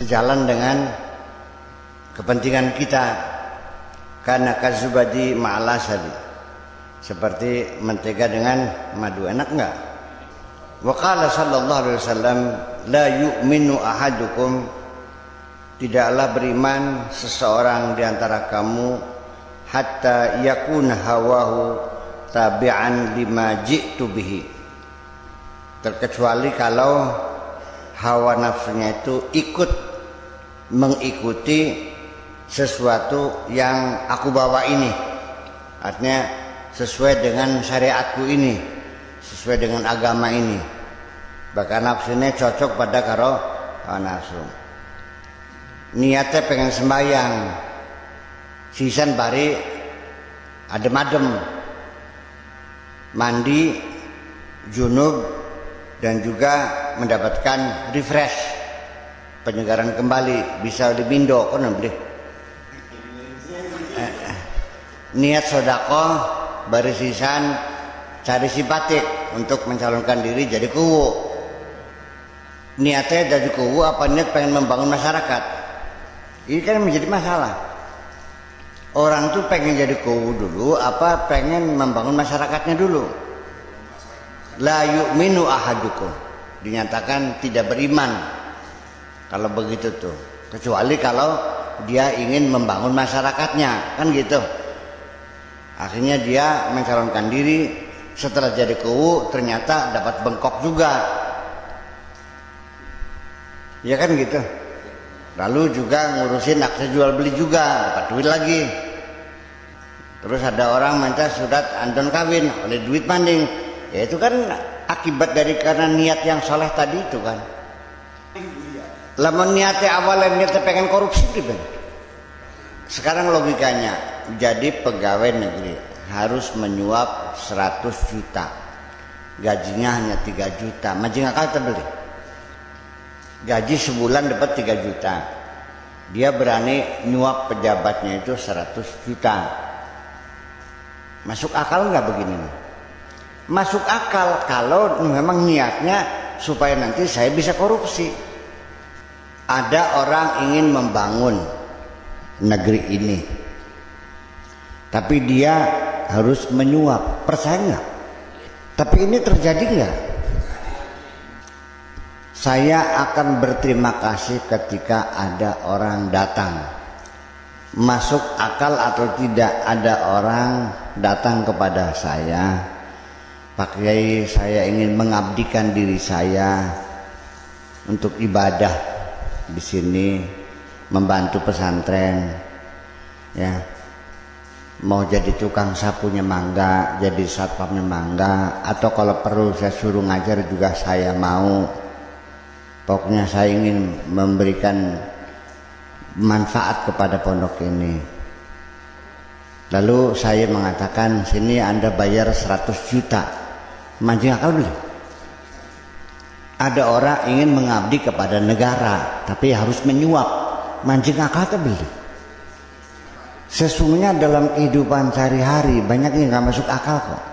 Jalan dengan kepentingan kita, karena kazubadi ma'alasali, seperti mentega dengan madu. Enak enggak? Wa qala sallallahu alaihi wasallam, la yu'minu ahadukum, tidaklah beriman seseorang di antara kamu hatta yakuna hawahu tabi'an lima ji'tu bihi, terkecuali kalau hawa nafsunya itu mengikuti sesuatu yang aku bawa ini, artinya sesuai dengan syariatku ini, sesuai dengan agama ini. Bahkan nafsunya cocok pada karo nafsu. Niatnya pengen sembahyang, sisan bari adem-adem, mandi junub, dan juga mendapatkan refresh, penyegaran kembali, bisa dibindo kan beli. Niat sedekah bari sisan cari simpatik untuk mencalonkan diri jadi kuwu. Niatnya jadi kuwu apa niat pengen membangun masyarakat? Ini kan menjadi masalah. Orang tuh pengen jadi kuwu dulu apa pengen membangun masyarakatnya dulu? La yu'minu ahadukum, dinyatakan tidak beriman kalau begitu tuh, kecuali kalau dia ingin membangun masyarakatnya, kan gitu. Akhirnya dia mencalonkan diri, setelah jadi kuwu ternyata dapat bengkok juga, ya kan gitu. Lalu juga ngurusin akses jual beli juga, dapat duit lagi. Terus ada orang minta surat andon kawin oleh duit manding, ya itu kan akibat dari karena niat yang soleh tadi itu kan. Lamun niatnya awalnya niatnya pengen korupsi gitu. Sekarang logikanya, jadi pegawai negeri harus menyuap 100 juta, gajinya hanya 3 juta, majing akal terbeli. Gaji sebulan dapat 3 juta, dia berani nyuap pejabatnya itu 100 juta. Masuk akal nggak begini? Masuk akal kalau memang niatnya supaya nanti saya bisa korupsi. Ada orang ingin membangun negeri ini, tapi dia harus menyuap, percaya nggak? Tapi ini terjadi nggak? Saya akan berterima kasih ketika ada orang datang. Masuk akal atau tidak ada orang datang kepada saya, Pak Kiai, saya ingin mengabdikan diri saya untuk ibadah di sini, membantu pesantren, ya, mau jadi tukang sapunya mangga, jadi satpamnya mangga, atau kalau perlu saya suruh ngajar juga saya mau. Pokoknya saya ingin memberikan manfaat kepada pondok ini. Lalu saya mengatakan, sini Anda bayar 100 juta, mancing akal beli. Ada orang ingin mengabdi kepada negara, tapi harus menyuap, mancing akal terbeli. Sesungguhnya dalam kehidupan sehari-hari banyak yang nggak masuk akal kok.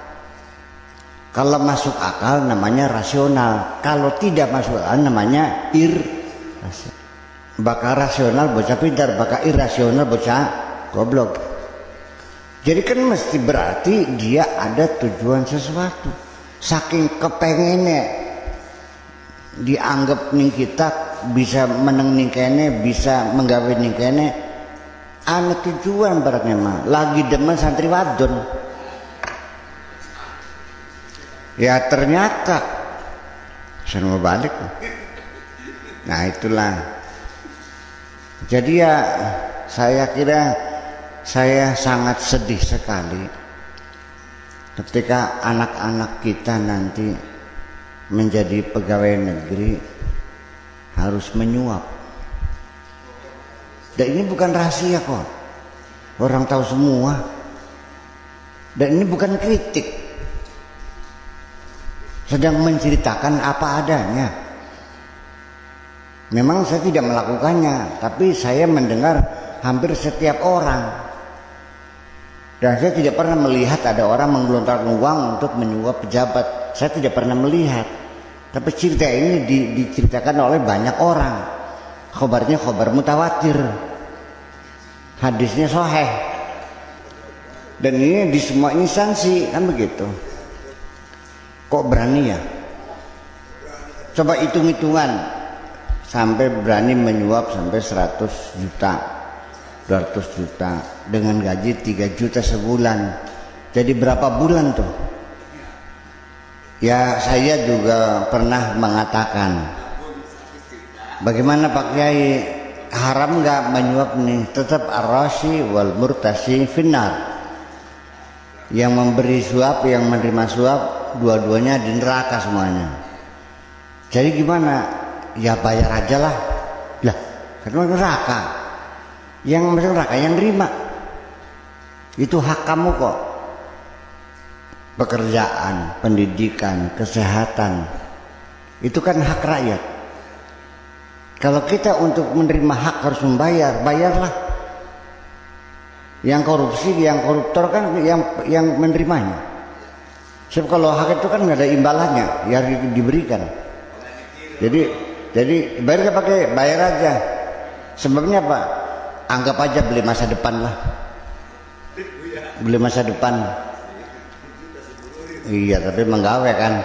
Kalau masuk akal namanya rasional, kalau tidak masuk akal namanya irrasional. Bakal rasional bocah pintar, bakal irrasional bocah goblok. Jadi kan mesti berarti dia ada tujuan sesuatu. Saking kepengennya dianggap ning kita bisa meneng ning kene, bisa menggawe ning kene, ana tujuan baratnya mah lagi demen santri wadon. Ya ternyata saya mau balik. Nah itulah. Jadi ya saya kira saya sangat sedih sekali ketika anak-anak kita nanti menjadi pegawai negeri harus menyuap. Dan ini bukan rahasia kok, orang tahu semua. Dan ini bukan kritik, sedang menceritakan apa adanya. Memang saya tidak melakukannya, tapi saya mendengar hampir setiap orang. Dan saya tidak pernah melihat ada orang menggelontorkan uang untuk menyuap pejabat. Saya tidak pernah melihat. Tapi cerita ini diceritakan oleh banyak orang. khobarnya khobar mutawatir, hadisnya sahih, dan ini di semua instansi kan begitu. Kok berani ya? Coba hitung-hitungan, sampai berani menyuap sampai 100 juta 200 juta dengan gaji 3 juta sebulan. Jadi berapa bulan tuh? Ya saya juga pernah mengatakan, bagaimana Pak Kiai, haram nggak menyuap nih? Tetap ar-rashi wal murtasi finnar. Yang memberi suap, yang menerima suap, dua-duanya di neraka semuanya. Jadi gimana? Ya bayar aja lah. Lah, karena neraka. Yang masuk neraka yang nerima. Itu hak kamu kok. Pekerjaan, pendidikan, kesehatan, itu kan hak rakyat. Kalau kita untuk menerima hak harus membayar, bayarlah. Yang korupsi, yang koruptor kan yang menerimanya. Sebab kalau hak itu kan nggak ada imbalannya, ya diberikan. Jadi bayar nggak pakai, bayar aja. Sebabnya apa? Anggap aja beli masa depan lah. Beli masa depan. Iya, tapi menggawe kan.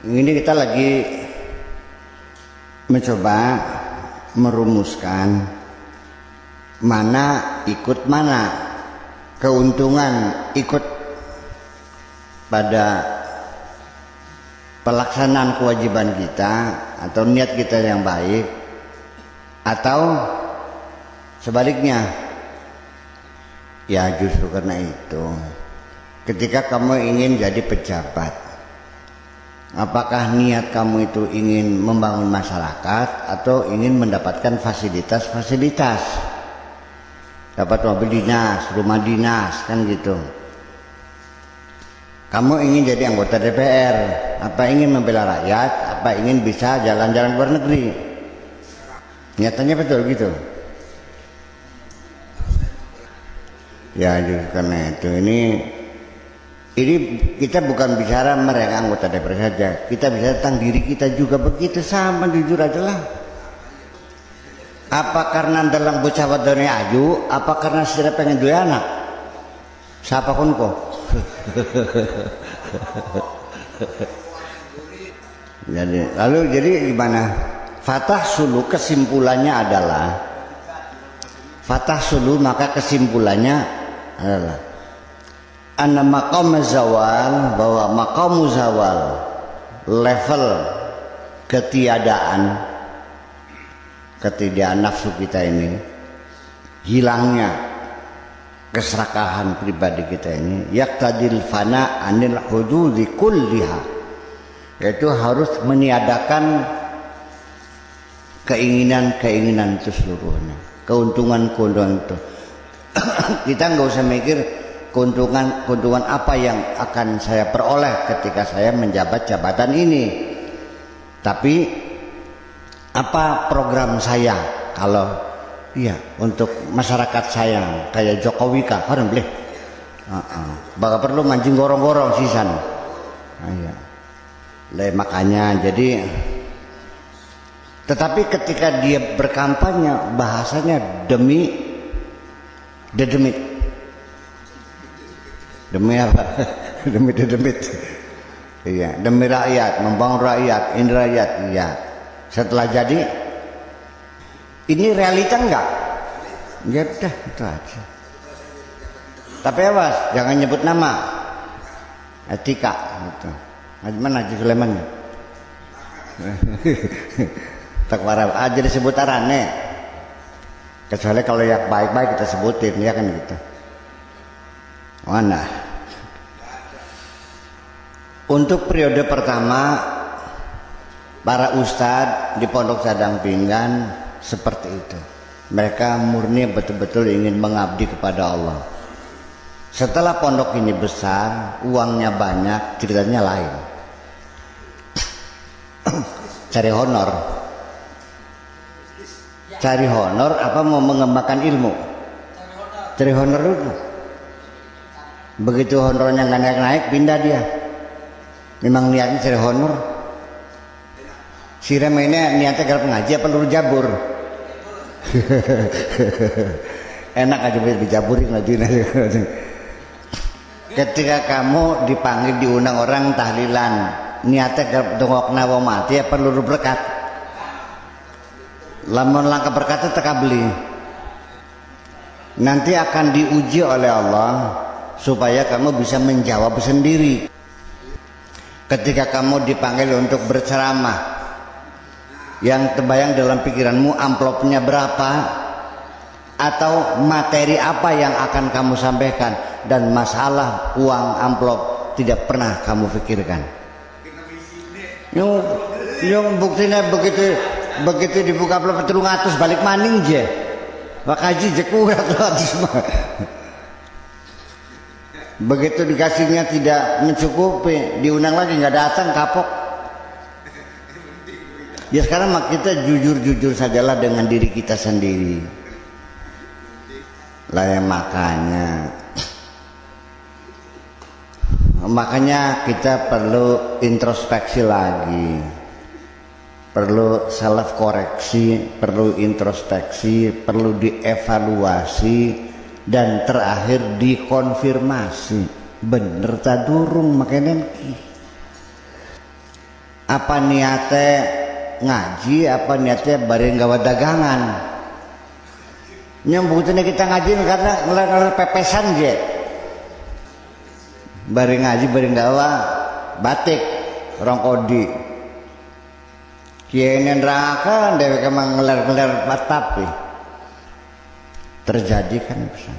Ini kita lagi mencoba merumuskan mana ikut mana, keuntungan ikut pada pelaksanaan kewajiban kita atau niat kita yang baik, atau sebaliknya. Ya justru karena itu, ketika kamu ingin jadi pejabat, apakah niat kamu itu ingin membangun masyarakat atau ingin mendapatkan fasilitas-fasilitas, dapat mobil dinas, rumah dinas, kan gitu. Kamu ingin jadi anggota DPR, apa ingin membela rakyat, apa ingin bisa jalan-jalan luar negeri. Nyatanya betul gitu. Ya karena itu ini kita bukan bicara mereka anggota DPR saja, kita bicara tentang diri kita juga begitu, sama jujur aja lah. Apa karena dalam bocah wadone ayu, apa karena sudah pengen dua anak? Siapa pun kok. Jadi gimana? Fatah sulu kesimpulannya adalah maka kesimpulannya adalah anna maqam zawal, bahwa maqam zawal, level ketiadaan nafsu kita ini, hilangnya keserakahan pribadi kita ini, yaqtadil fana anil hududi kulliha, yaitu harus meniadakan keinginan itu seluruhnya, keuntungan itu. Kita nggak usah mikir keuntungan apa yang akan saya peroleh ketika saya menjabat jabatan ini, tapi apa program saya kalau iya untuk masyarakat saya, kayak Jokowi kah orang boleh bakal perlu mancing gorong-gorong sisan. Iya. Makanya jadi, tetapi ketika dia berkampanye bahasanya demi apa? demi iya, demi rakyat, membangun rakyat, ini rakyat. Iya. Setelah jadi, ini realita enggak? Ya udah itu aja. Tapi awas, jangan nyebut nama. Etika gitu. Mana Haji Sulaiman? Tak warah aja disebut arane. Kecuali kalau yang baik-baik kita sebutin, ya kan gitu. Mana? Untuk periode pertama, para ustadz di Pondok Sadang Pinggan seperti itu. Mereka murni betul-betul ingin mengabdi kepada Allah. Setelah pondok ini besar, uangnya banyak, ceritanya lain. Cari honor apa mau mengembangkan ilmu? Cari honor dulu. Begitu honornya nggak naik-naik, pindah dia. Memang niatnya cari honor. Siram ini niatnya garap ngaji apa luru jabur? Enak aja dijaburin ngaji. Ketika kamu dipanggil diundang orang tahlilan, niatnya garap dongokna wong mati apa luru berkat? Lamun langkah berkata teka beli. Nanti akan diuji oleh Allah supaya kamu bisa menjawab sendiri. Ketika kamu dipanggil untuk berceramah, yang terbayang dalam pikiranmu amplopnya berapa atau materi apa yang akan kamu sampaikan, dan masalah uang amplop tidak pernah kamu pikirkan. Yung buktinya begitu dibuka amplop 300 balik maning je. Wakaji jeku 100 mah. Begitu dikasihnya tidak mencukupi, diundang lagi nggak datang, kapok. Ya sekarang mah kita jujur-jujur sajalah dengan diri kita sendiri. Lah ya makanya kita perlu introspeksi lagi. Perlu self koreksi, perlu introspeksi, perlu dievaluasi, dan terakhir dikonfirmasi. Bener tak durung makanya apa niatnya ngaji, apa niatnya bareng gawa dagangan. Nyambutnya kita ngaji karena ngelar pepesan je. Bareng ngaji bareng gawa batik rongkodi. Kiai neraka dewek emang ngeler-ngeler tapi terjadi kan pesan.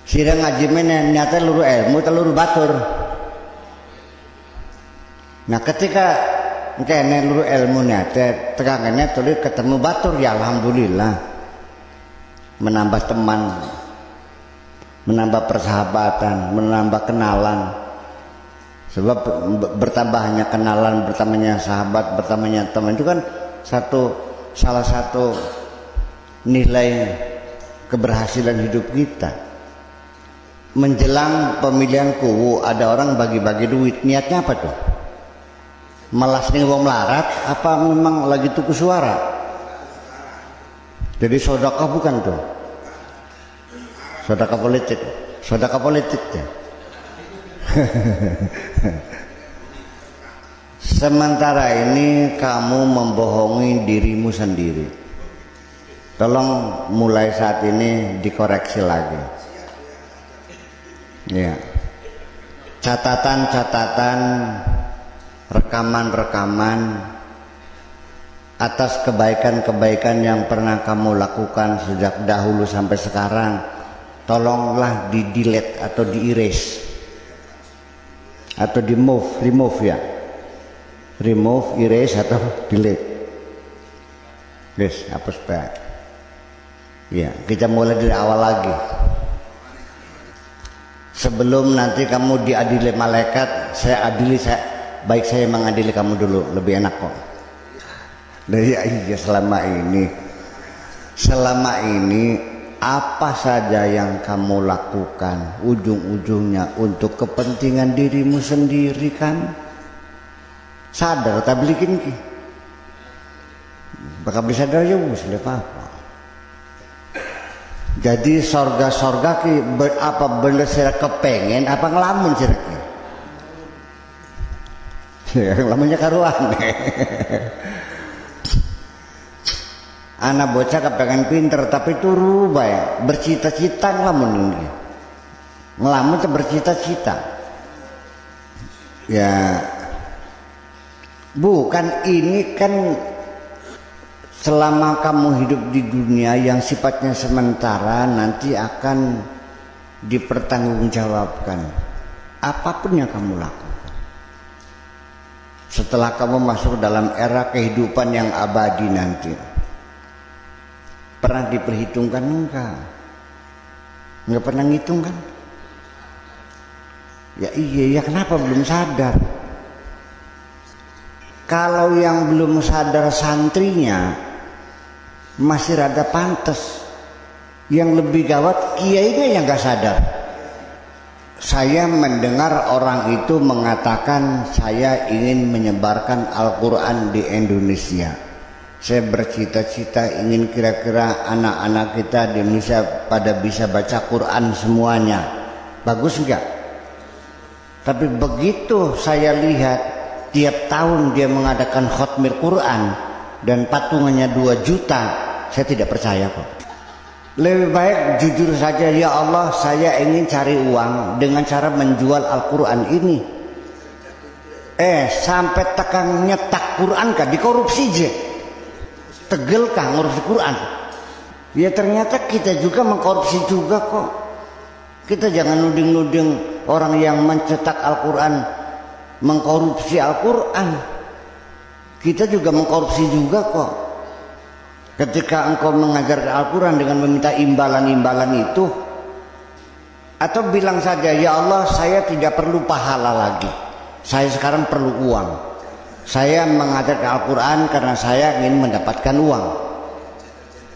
Sirang ngaji men nyata luru ilmu teluru batur. Nah ketika kene luru ilmu nyata tekangannya tulis ketemu batur, ya alhamdulillah, menambah teman, menambah persahabatan, menambah kenalan. Sebab bertambahnya kenalan, bertambahnya sahabat, bertambahnya teman itu kan salah satu nilai keberhasilan hidup kita. Menjelang pemilihan kuwu ada orang bagi-bagi duit, niatnya apa tuh? Malas nih wong melarat apa memang lagi tuku suara? Jadi sedekah bukan tuh? Sedekah politik ya. Sementara ini kamu membohongi dirimu sendiri. Tolong mulai saat ini dikoreksi lagi. Ya. Catatan-catatan, rekaman-rekaman atas kebaikan-kebaikan yang pernah kamu lakukan sejak dahulu sampai sekarang, tolonglah di-delete atau di-erase. Atau remove ya, remove, erase atau delete. Guys, hapus baik. Ya, kita mulai dari awal lagi. Sebelum nanti kamu diadili malaikat, baik saya mengadili kamu dulu, lebih enak kok. Dari iya selama ini apa saja yang kamu lakukan ujung-ujungnya untuk kepentingan dirimu sendiri kan? Sadar tak belikin ki? Bakal bisa sadar ya apa? Jadi sorga ki apa bener saya kepengen apa ngelamun sih ki? Ya ngelamunnya karuan. Anak bocah kepengen pinter tapi turu bae bercita-cita ngelamun ini. Ngelamun tuh bercita-cita. Ya bukan, ini kan selama kamu hidup di dunia yang sifatnya sementara nanti akan dipertanggungjawabkan apapun yang kamu lakukan. Setelah kamu masuk dalam era kehidupan yang abadi nanti, pernah diperhitungkan enggak? Enggak pernah ngitung kan? Ya iya, ya kenapa belum sadar? Kalau yang belum sadar santrinya masih rada pantes. Yang lebih gawat kiainya yang enggak sadar. saya mendengar orang itu mengatakan saya ingin menyebarkan Al-Quran di Indonesia. Saya bercita-cita ingin kira-kira anak-anak kita di Indonesia pada bisa baca Quran semuanya. Bagus enggak? Tapi begitu saya lihat tiap tahun dia mengadakan khotmil Quran dan patungannya 2 juta, saya tidak percaya kok. Lebih baik jujur saja, ya Allah saya ingin cari uang dengan cara menjual Al-Quran ini. Sampai tekan nyetak Quran kah dikorupsi je. Tegel kah ngurus Quran? Ya ternyata kita juga mengkorupsi juga kok. Kita jangan nuding-nuding orang yang mencetak Al-Quran mengkorupsi Al-Quran. Kita juga mengkorupsi juga kok. Ketika engkau mengajar Al-Quran dengan meminta imbalan-imbalan itu, atau bilang saja, ya Allah saya tidak perlu pahala lagi, saya sekarang perlu uang, saya mengajar Al-Quran karena saya ingin mendapatkan uang.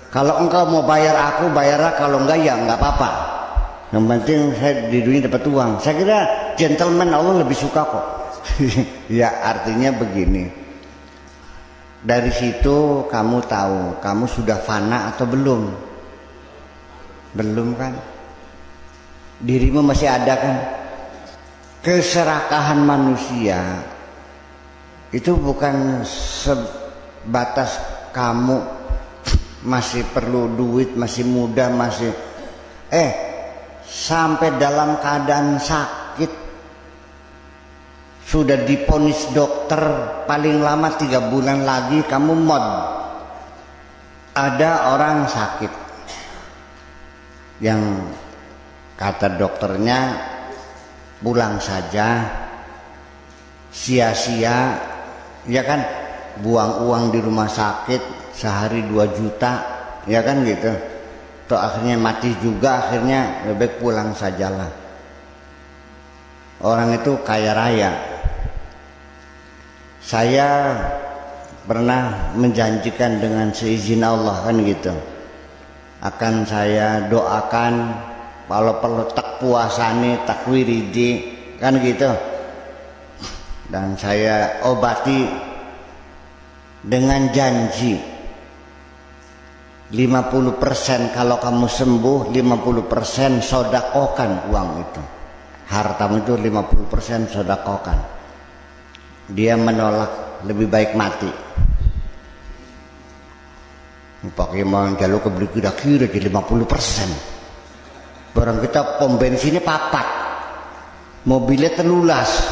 Kalau engkau mau bayar aku, bayarlah, kalau enggak ya enggak apa-apa, yang penting saya di dunia dapat uang. Saya kira gentleman Allah lebih suka kok. Ya artinya begini, dari situ kamu tahu kamu sudah fana atau belum. Belum kan? Dirimu masih ada kan? Keserakahan manusia itu bukan sebatas kamu masih perlu duit, masih muda, masih sampai dalam keadaan sakit, sudah diponis dokter paling lama 3 bulan lagi kamu mod. Ada orang sakit yang kata dokternya pulang saja, sia-sia, ya kan, buang uang di rumah sakit sehari 2 juta, ya kan gitu. Toh akhirnya mati juga, akhirnya lebih pulang sajalah. Orang itu kaya raya. Saya pernah menjanjikan dengan seizin Allah kan gitu, akan saya doakan kalau perlu tak puasane tak wiridi kan gitu, dan saya obati dengan janji 50% kalau kamu sembuh, 50% sodakokan uang itu, hartamu itu 50% sodakokan. Dia menolak, lebih baik mati. Pakai mau jalur kebeli kira-kira di 50%. Barang kita pom bensinnya papat, mobilnya telulas.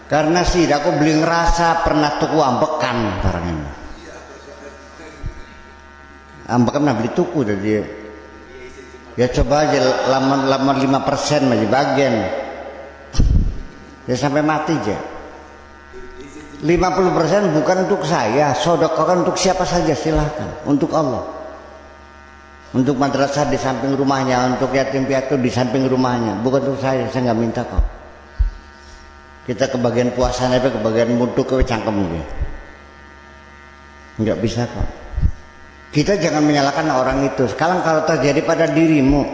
Karena sih aku beli ngerasa pernah tuku ambekan barang ini. Ambekan pernah beli tuku dari ya coba aja lama 5% masih bagian. Ya sampai mati aja. 50% bukan untuk saya, sedekahkan untuk siapa saja silahkan, untuk Allah, untuk madrasah di samping rumahnya, untuk yatim piatu di samping rumahnya, bukan untuk saya nggak minta kok. Kita kebagian puasa apa kebagian mutu ke cangkem gitu, nggak bisa kok. Kita jangan menyalahkan orang itu. Sekarang kalau terjadi pada dirimu,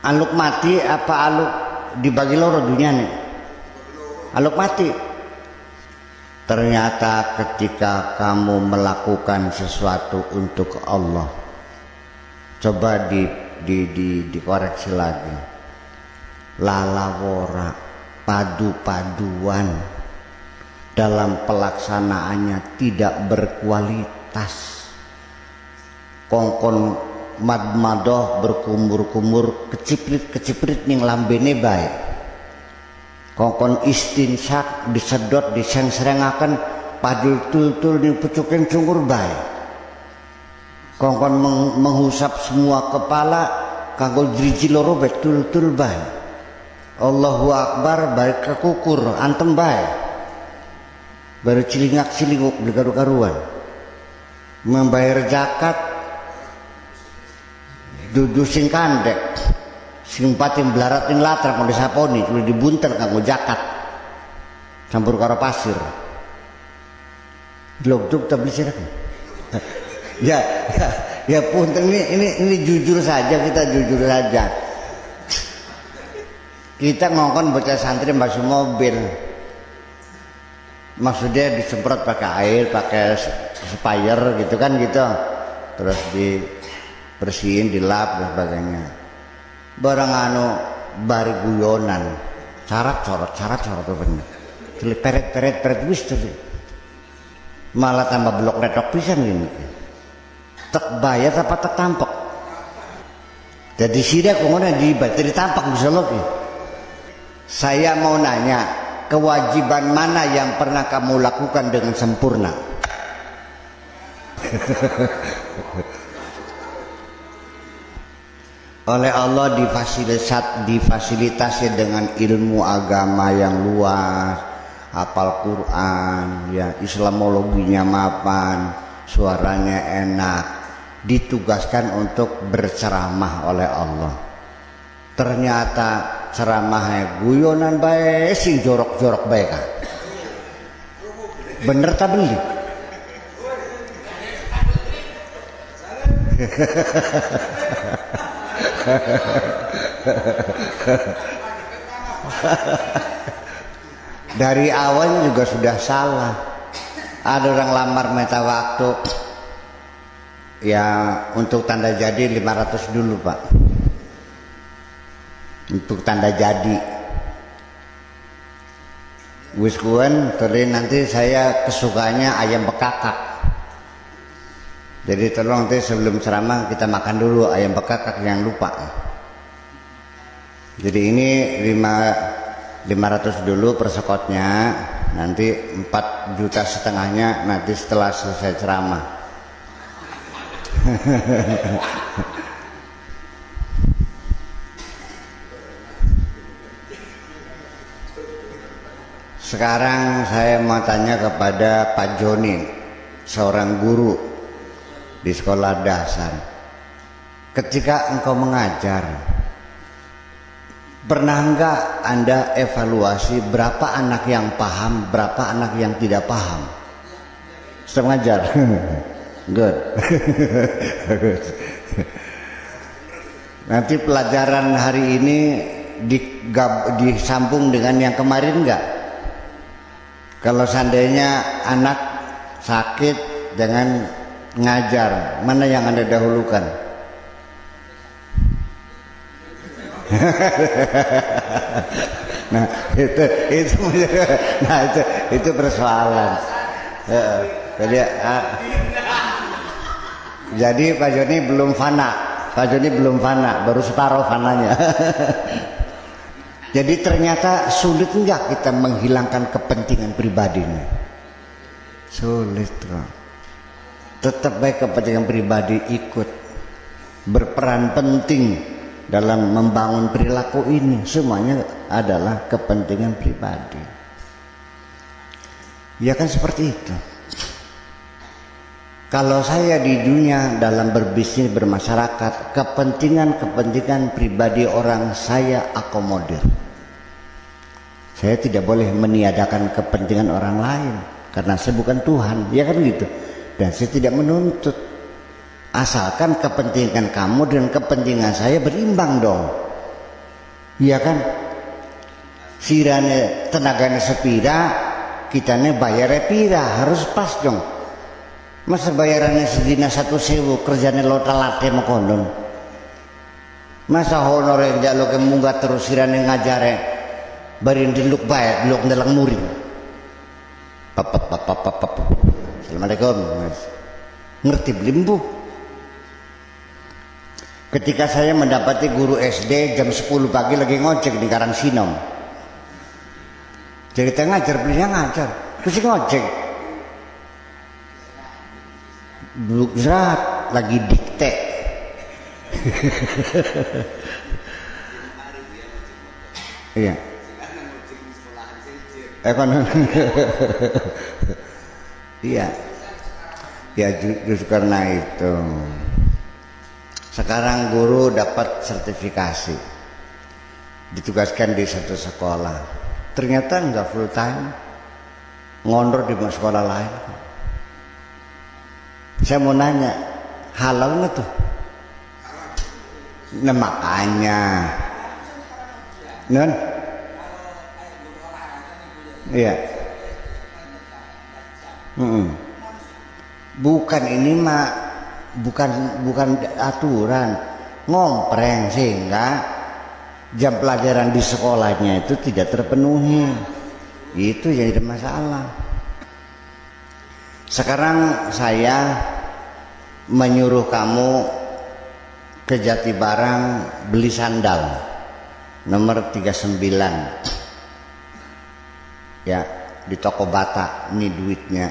aluk mati apa aluk dibagi loro dunia nih, aluk mati. Ternyata ketika kamu melakukan sesuatu untuk Allah, coba dikoreksi lagi, lalawora, padu-paduan dalam pelaksanaannya tidak berkualitas, kongkon madmadoh berkumur-kumur, keciprit-keciprit ning lambene baik, kongkon istinsak disedot diseng-serengaken padul tul-tul ning pucuking cungur baik, kongkon menghusap semua kepala kanggo driji loro betul-tul baik, Allahu Akbar baik kekukur antem baik, baru cilingak-cilinguk berkaru-karuan, membayar zakat dudu sing kandek, sing pating blarat ing latrak mau disaponi, kudu dibuntel kanggo zakat, campur karo pasir. Blok-blok tak beli sirak. Ya punten ini jujur saja, kita jujur saja. Kita ngongkon bocah santri masuk mobil, maksudnya disemprot pakai air, pakai sprayer gitu kan gitu, terus dibersihin, dilap dan sebagainya. Barang anu bari guyonan, carat corot tuh bener, peret wis tuh, malah tambah blok letok pisan gini, tek bayar apa tek tampok. Jadi sidak kemudian ditampak bisa lagi. Saya mau nanya, kewajiban mana yang pernah kamu lakukan dengan sempurna? Oleh Allah difasilitasi dengan ilmu agama yang luas, hafal Quran, ya Islamologinya mapan, suaranya enak, ditugaskan untuk berceramah oleh Allah. Ternyata ceramahnya guyonan bae, sing jorok-jorok bae kan. Bener tak beli? Dari awalnya juga sudah salah. Ada orang lamar minta waktu, ya untuk tanda jadi 500 dulu Pak, untuk tanda jadi. Wis kuen tadi nanti saya kesukanya ayam bekakak, jadi tolong nanti sebelum ceramah kita makan dulu ayam bekakak, yang lupa. Jadi ini 500 dulu persekotnya, nanti 4,5 juta nanti setelah selesai ceramah. Sekarang saya mau tanya kepada Pak Joni, seorang guru di sekolah dasar. Ketika engkau mengajar, pernah enggak Anda evaluasi berapa anak yang paham, berapa anak yang tidak paham? Setelah mengajar. Good. Nanti pelajaran hari ini disambung dengan yang kemarin enggak? Kalau seandainya anak sakit dengan ngajar, mana yang Anda dahulukan? Nah itu persoalan. Jadi Pak Joni belum fana, baru separuh fananya. Jadi ternyata sulit enggak kita menghilangkan kepentingan pribadi ini? Sulit kok. Tetap baik kepentingan pribadi ikut berperan penting dalam membangun perilaku ini. Semuanya adalah kepentingan pribadi. Ya kan seperti itu. Kalau saya di dunia dalam berbisnis, bermasyarakat, kepentingan pribadi orang saya akomodir. Saya tidak boleh meniadakan kepentingan orang lain karena saya bukan Tuhan, ya kan gitu. Dan saya tidak menuntut, asalkan kepentingan kamu dan kepentingan saya berimbang dong, ya kan. Sirane tenaganya sepira, kitanya bayarnya pira, harus pas dong. Masa bayarannya sedina 1.000, kerjanya lo telate makonon. Masa honor yang jaluk munggah terus sirane ngajare, barin diluk bayar, diluk ndelang murid. Assalamualaikum. Ngerti belimbu? Ketika saya mendapati guru SD jam 10 pagi lagi ngojek di Karangsinom, jadi kita ngajar, belinya ngajar, terus ngojek. Belum zerat lagi dikte. Iya. Iya. Ya justru karena itu. Sekarang guru dapat sertifikasi, ditugaskan di satu sekolah. Ternyata enggak full time, ngondor di sekolah lain. Saya mau nanya, halal nggak tuh? Nah makanya, non Iya. Bukan ini mak, bukan aturan, ngompreng sehingga jam pelajaran di sekolahnya itu tidak terpenuhi. Itu jadi masalah. Sekarang saya menyuruh kamu ke Jatibarang beli sandal nomor 39 ya, di toko Bata. Ini duitnya.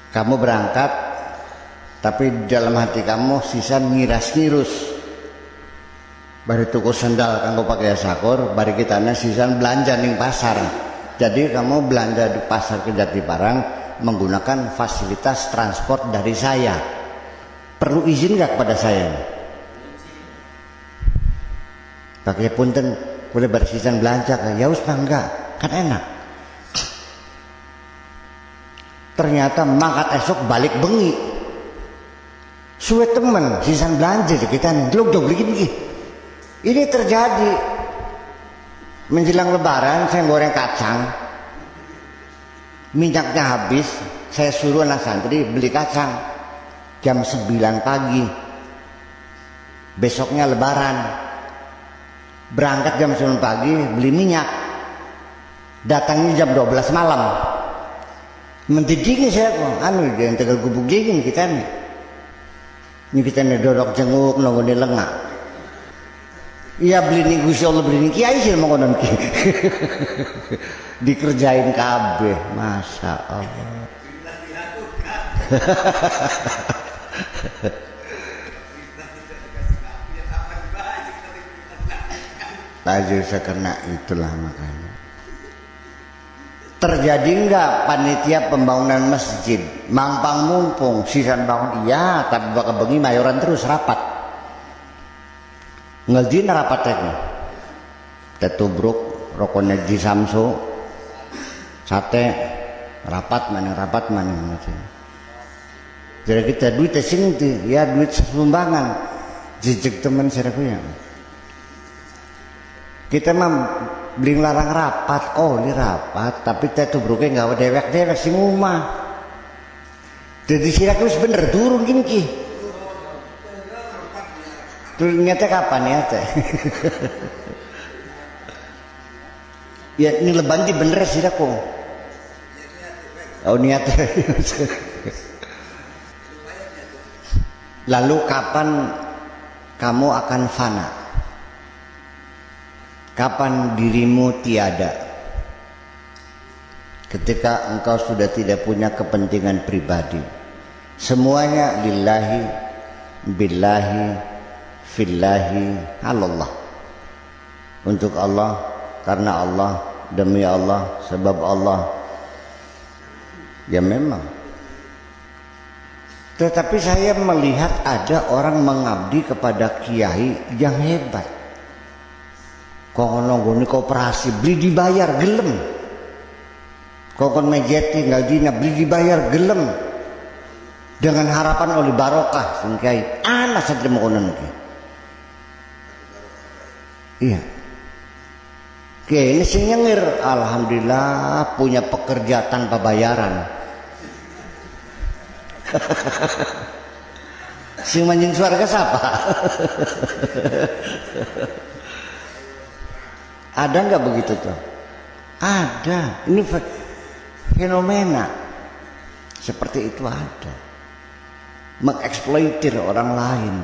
Kamu berangkat, tapi dalam hati kamu sisa ngiras-ngirus. Bari tuku sandal kanggo pakai sakur, bari kitana sisa belanja ning pasar. Jadi kamu belanja di pasar ke Jatibarang menggunakan fasilitas transport dari saya. Perlu izin nggak kepada saya? Pakai punten, boleh bersisan belanja kan? Ya usah enggak, kan enak. Ternyata mangkat esok balik bengi. Suwe temen sisan belanja kita nih, belum begini. Ini terjadi menjelang Lebaran. Saya goreng kacang, minyaknya habis. Saya suruh anak santri beli kacang jam 9 pagi. Besoknya Lebaran. Berangkat jam 9 pagi beli minyak, datangnya jam 12 malam. Mendidingin saya kok, yang tegal gubuk dingin kita nih. Ini kita nih dodok jenguk nunggu di lengak. Iya beli nih Gusti Allah, beli nih kiai sih mau konon ki. Dikerjain kabeh, masya Allah. Laju sekena itulah makanya. Terjadi enggak panitia pembangunan masjid mampang mumpung sisan bangun iya, tapi bakal bengi mayoran terus rapat. Ngeldin rapat teknya. Tetubruk rokoknya di Samsu. Sate rapat mana macam. Jadi kita duit sing ya duit sumbangan. Jejak teman saya punya. Kita mah beli larang rapat, oh ini rapat, tapi tetubruknya nggak ada dewek-dewek sing rumah. Jadi sirakus bener turun gini ki. Turunnya teh kapan ya teh? Ya ini leban di bener siraku. Oh niat. Lalu kapan kamu akan fana? Kapan dirimu tiada? Ketika engkau sudah tidak punya kepentingan pribadi. Semuanya lillahi, billahi, fillahi, alallah. Untuk Allah, karena Allah, demi Allah, sebab Allah. Ya memang. Tetapi saya melihat ada orang mengabdi kepada kiai yang hebat. Kok nonggo koperasi beli dibayar gelem. Kok mejeti tinggal dina beli dibayar gelem. Dengan harapan oleh barokah singkai ana sadri mokonon ki. Iya. Oke, ini sing nyengir alhamdulillah punya pekerja tanpa bayaran. Sing manjing surga siapa? Ada nggak begitu tuh? Ada. Ini fenomena seperti itu ada. Mengeksploitir orang lain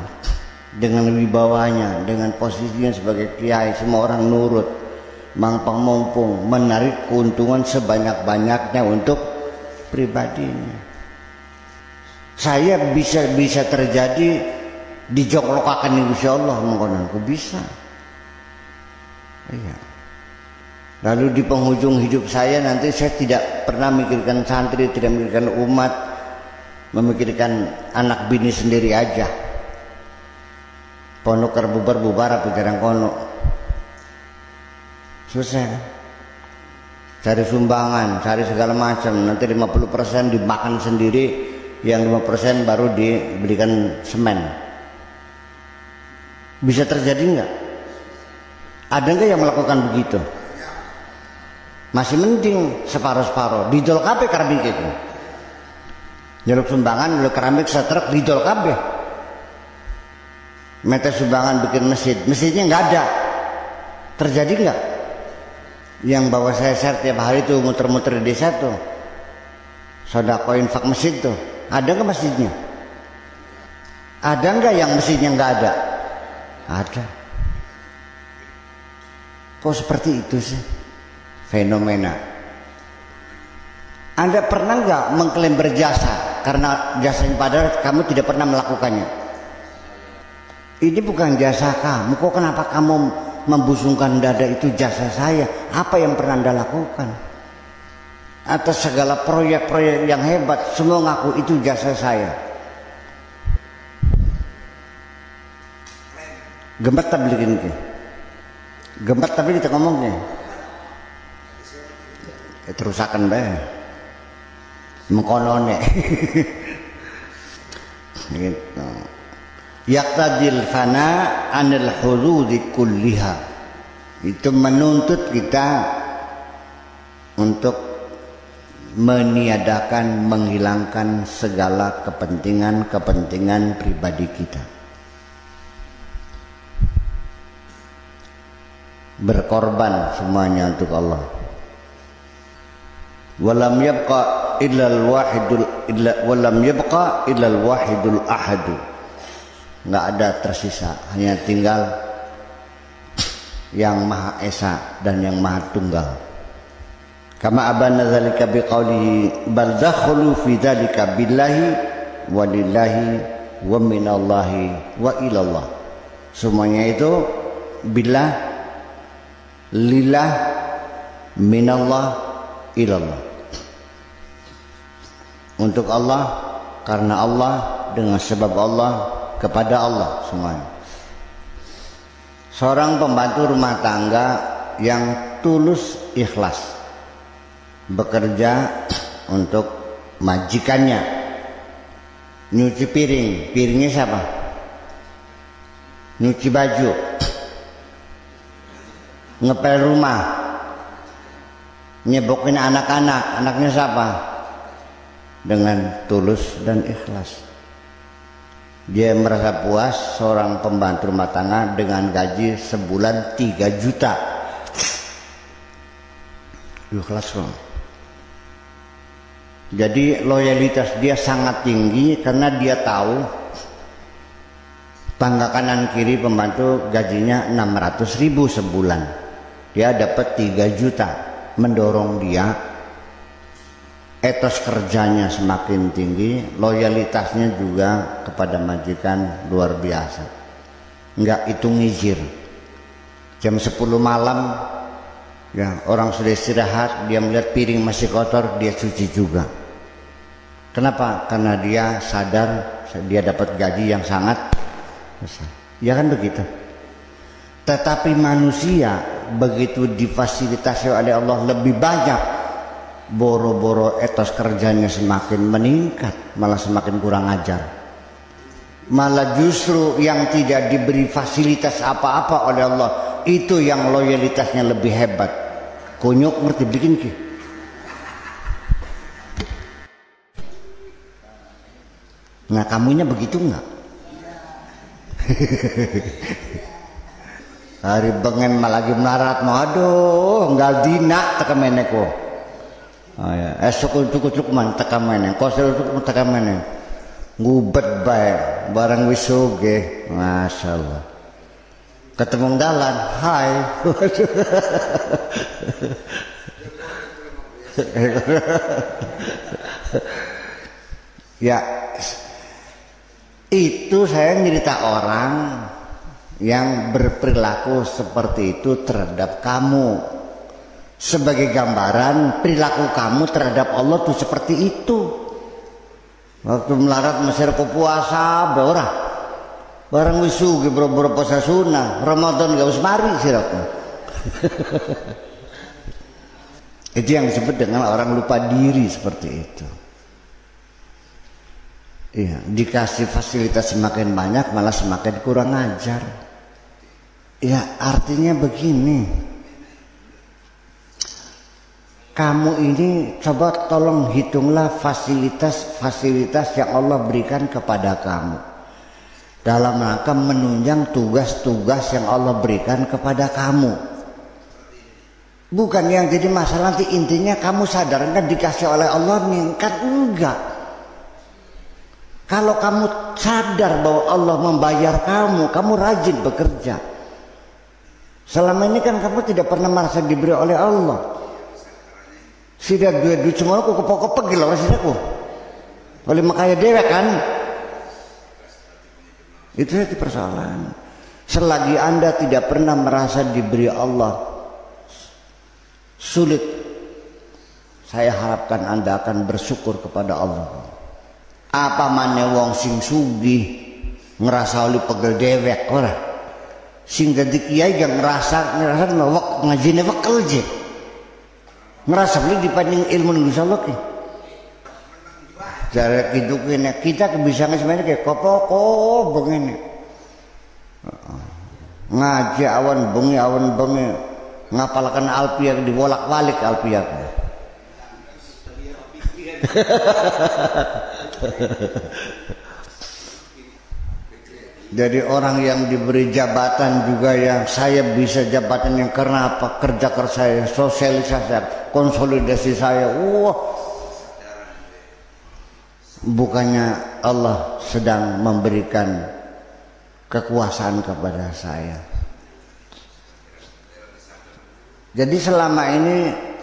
dengan wibawanya, dengan posisinya sebagai kiai, semua orang nurut, mampang mumpung, menarik keuntungan sebanyak-banyaknya untuk pribadinya. Saya bisa terjadi dijoklokakan insyaallah mengkonanku bisa. Iya. Lalu di penghujung hidup saya nanti saya tidak pernah memikirkan santri, tidak memikirkan umat, memikirkan anak bini sendiri aja. Pondok bubar apa jarang kono. Susah. Cari sumbangan, cari segala macam. Nanti 50% dimakan sendiri, yang 5% baru diberikan semen. Bisa terjadi enggak? Ada nggak yang melakukan begitu? Masih mending separuh-separuh didol kabeh keramik itu. Jaluk sumbangan jaluk keramik setruk didol kabeh. Minta sumbangan bikin masjidnya nggak ada. Terjadi nggak? Yang bawa saya tiap hari tuh muter-muter di desa tuh, sedekah infak masjid tuh, ada nggak masjidnya? Ada nggak yang masjidnya nggak ada? Ada. Kok seperti itu sih fenomena? Anda pernah nggak mengklaim berjasa karena jasa yang padahal kamu tidak pernah melakukannya? Ini bukan jasa kamu, kok kenapa kamu membusungkan dada itu jasa saya? Apa yang pernah Anda lakukan? Atas segala proyek-proyek yang hebat, semua ngaku itu jasa saya. Gemet tak beliin ke? Gemet tapi kita ngomongnya. Terusakan bae. Mengkonone. Gitu. Yaqtadil fana anil hududi kulliha. Itu menuntut kita untuk meniadakan, menghilangkan segala kepentingan pribadi kita. Berkorban semuanya untuk Allah. Walam yabqa illal wahidul ahadu. Nggak ada tersisa, hanya tinggal yang Maha Esa dan yang Maha Tunggal. Kama abana dzalika biqaulihi bal dakhulu fi dzalika billahi walillahi wa minallahi wa ilallah. Semuanya itu billah, lillah, minallah, ilallah. Untuk Allah, karena Allah, dengan sebab Allah, kepada Allah semuanya. Seorang pembantu rumah tangga yang tulus ikhlas bekerja untuk majikannya, nyuci piring, piringnya siapa? Nyuci baju, ngepel rumah, nyebokin anak-anak, anaknya siapa? Dengan tulus dan ikhlas. Dia merasa puas seorang pembantu rumah tangga dengan gaji sebulan 3 juta. Ikhlas kok. Jadi loyalitas dia sangat tinggi karena dia tahu tangga kanan kiri pembantu gajinya 600.000 sebulan. Dia dapat 3 juta, mendorong dia etos kerjanya semakin tinggi, loyalitasnya juga kepada majikan luar biasa. Enggak hitung ngizir. Jam 10 malam ya orang sudah istirahat, dia melihat piring masih kotor, dia cuci juga. Kenapa? Karena dia sadar dia dapat gaji yang sangat besar. Ya kan begitu. Tetapi manusia begitu difasilitasi oleh Allah lebih banyak, boro-boro etos kerjanya semakin meningkat, malah semakin kurang ajar. Malah justru yang tidak diberi fasilitas apa-apa oleh Allah, itu yang loyalitasnya lebih hebat. Kunyuk ngerti bikin ki. Nah kamunya begitu enggak? Hari bengen malah lagi melarat, aduh enggak dina tekemeneko. Oh ya, esok cukup man tekamene, kosel cukup tekamene. Ngubet bae, barang wis oge, masyaallah. Ketemu dalan, hai. Ya, itu saya cerita orang yang berperilaku seperti itu terhadap kamu. Sebagai gambaran perilaku kamu terhadap Allah tuh seperti itu. Waktu melarat Mesir ke puasa beora, barang wisu boro-boro puasa sunnah, Ramadan gak usah mari siratnya. Itu yang disebut dengan orang lupa diri seperti itu. Iya, dikasih fasilitas semakin banyak malah semakin kurang ajar. Ya artinya begini. Kamu ini coba tolong hitunglah fasilitas-fasilitas yang Allah berikan kepada kamu dalam rangka menunjang tugas-tugas yang Allah berikan kepada kamu. Bukan yang jadi masalah nanti intinya kamu sadar kan dikasih oleh Allah nih, kan enggak. Kalau kamu sadar bahwa Allah membayar kamu rajin bekerja. Selama ini kan kamu tidak pernah merasa diberi oleh Allah. Sudah duit semua aku kepok-kepok gila masih aku. Oleh makanya dewek kan. Itu saja persoalan. Selagi Anda tidak pernah merasa diberi Allah sulit, saya harapkan Anda akan bersyukur kepada Allah. Apa maneh wong sing sugih ngerasa oleh pegel dewek ora. Sing dadi kiai gak ngerasa ngajine wekel je. Ngerasa beli dibanding ilmu Insya Allah ki. Cara kita kebiasaan sebenarnya kayak kopo begini. Ngaji awan bengi ngapalkan alfiah dibolak-balik alfiah. Jadi orang yang diberi jabatan juga yang saya bisa jabatan yang karena apa? Kerja saya, sosialisasi, konsolidasi saya. Bukannya Allah sedang memberikan kekuasaan kepada saya. Jadi selama ini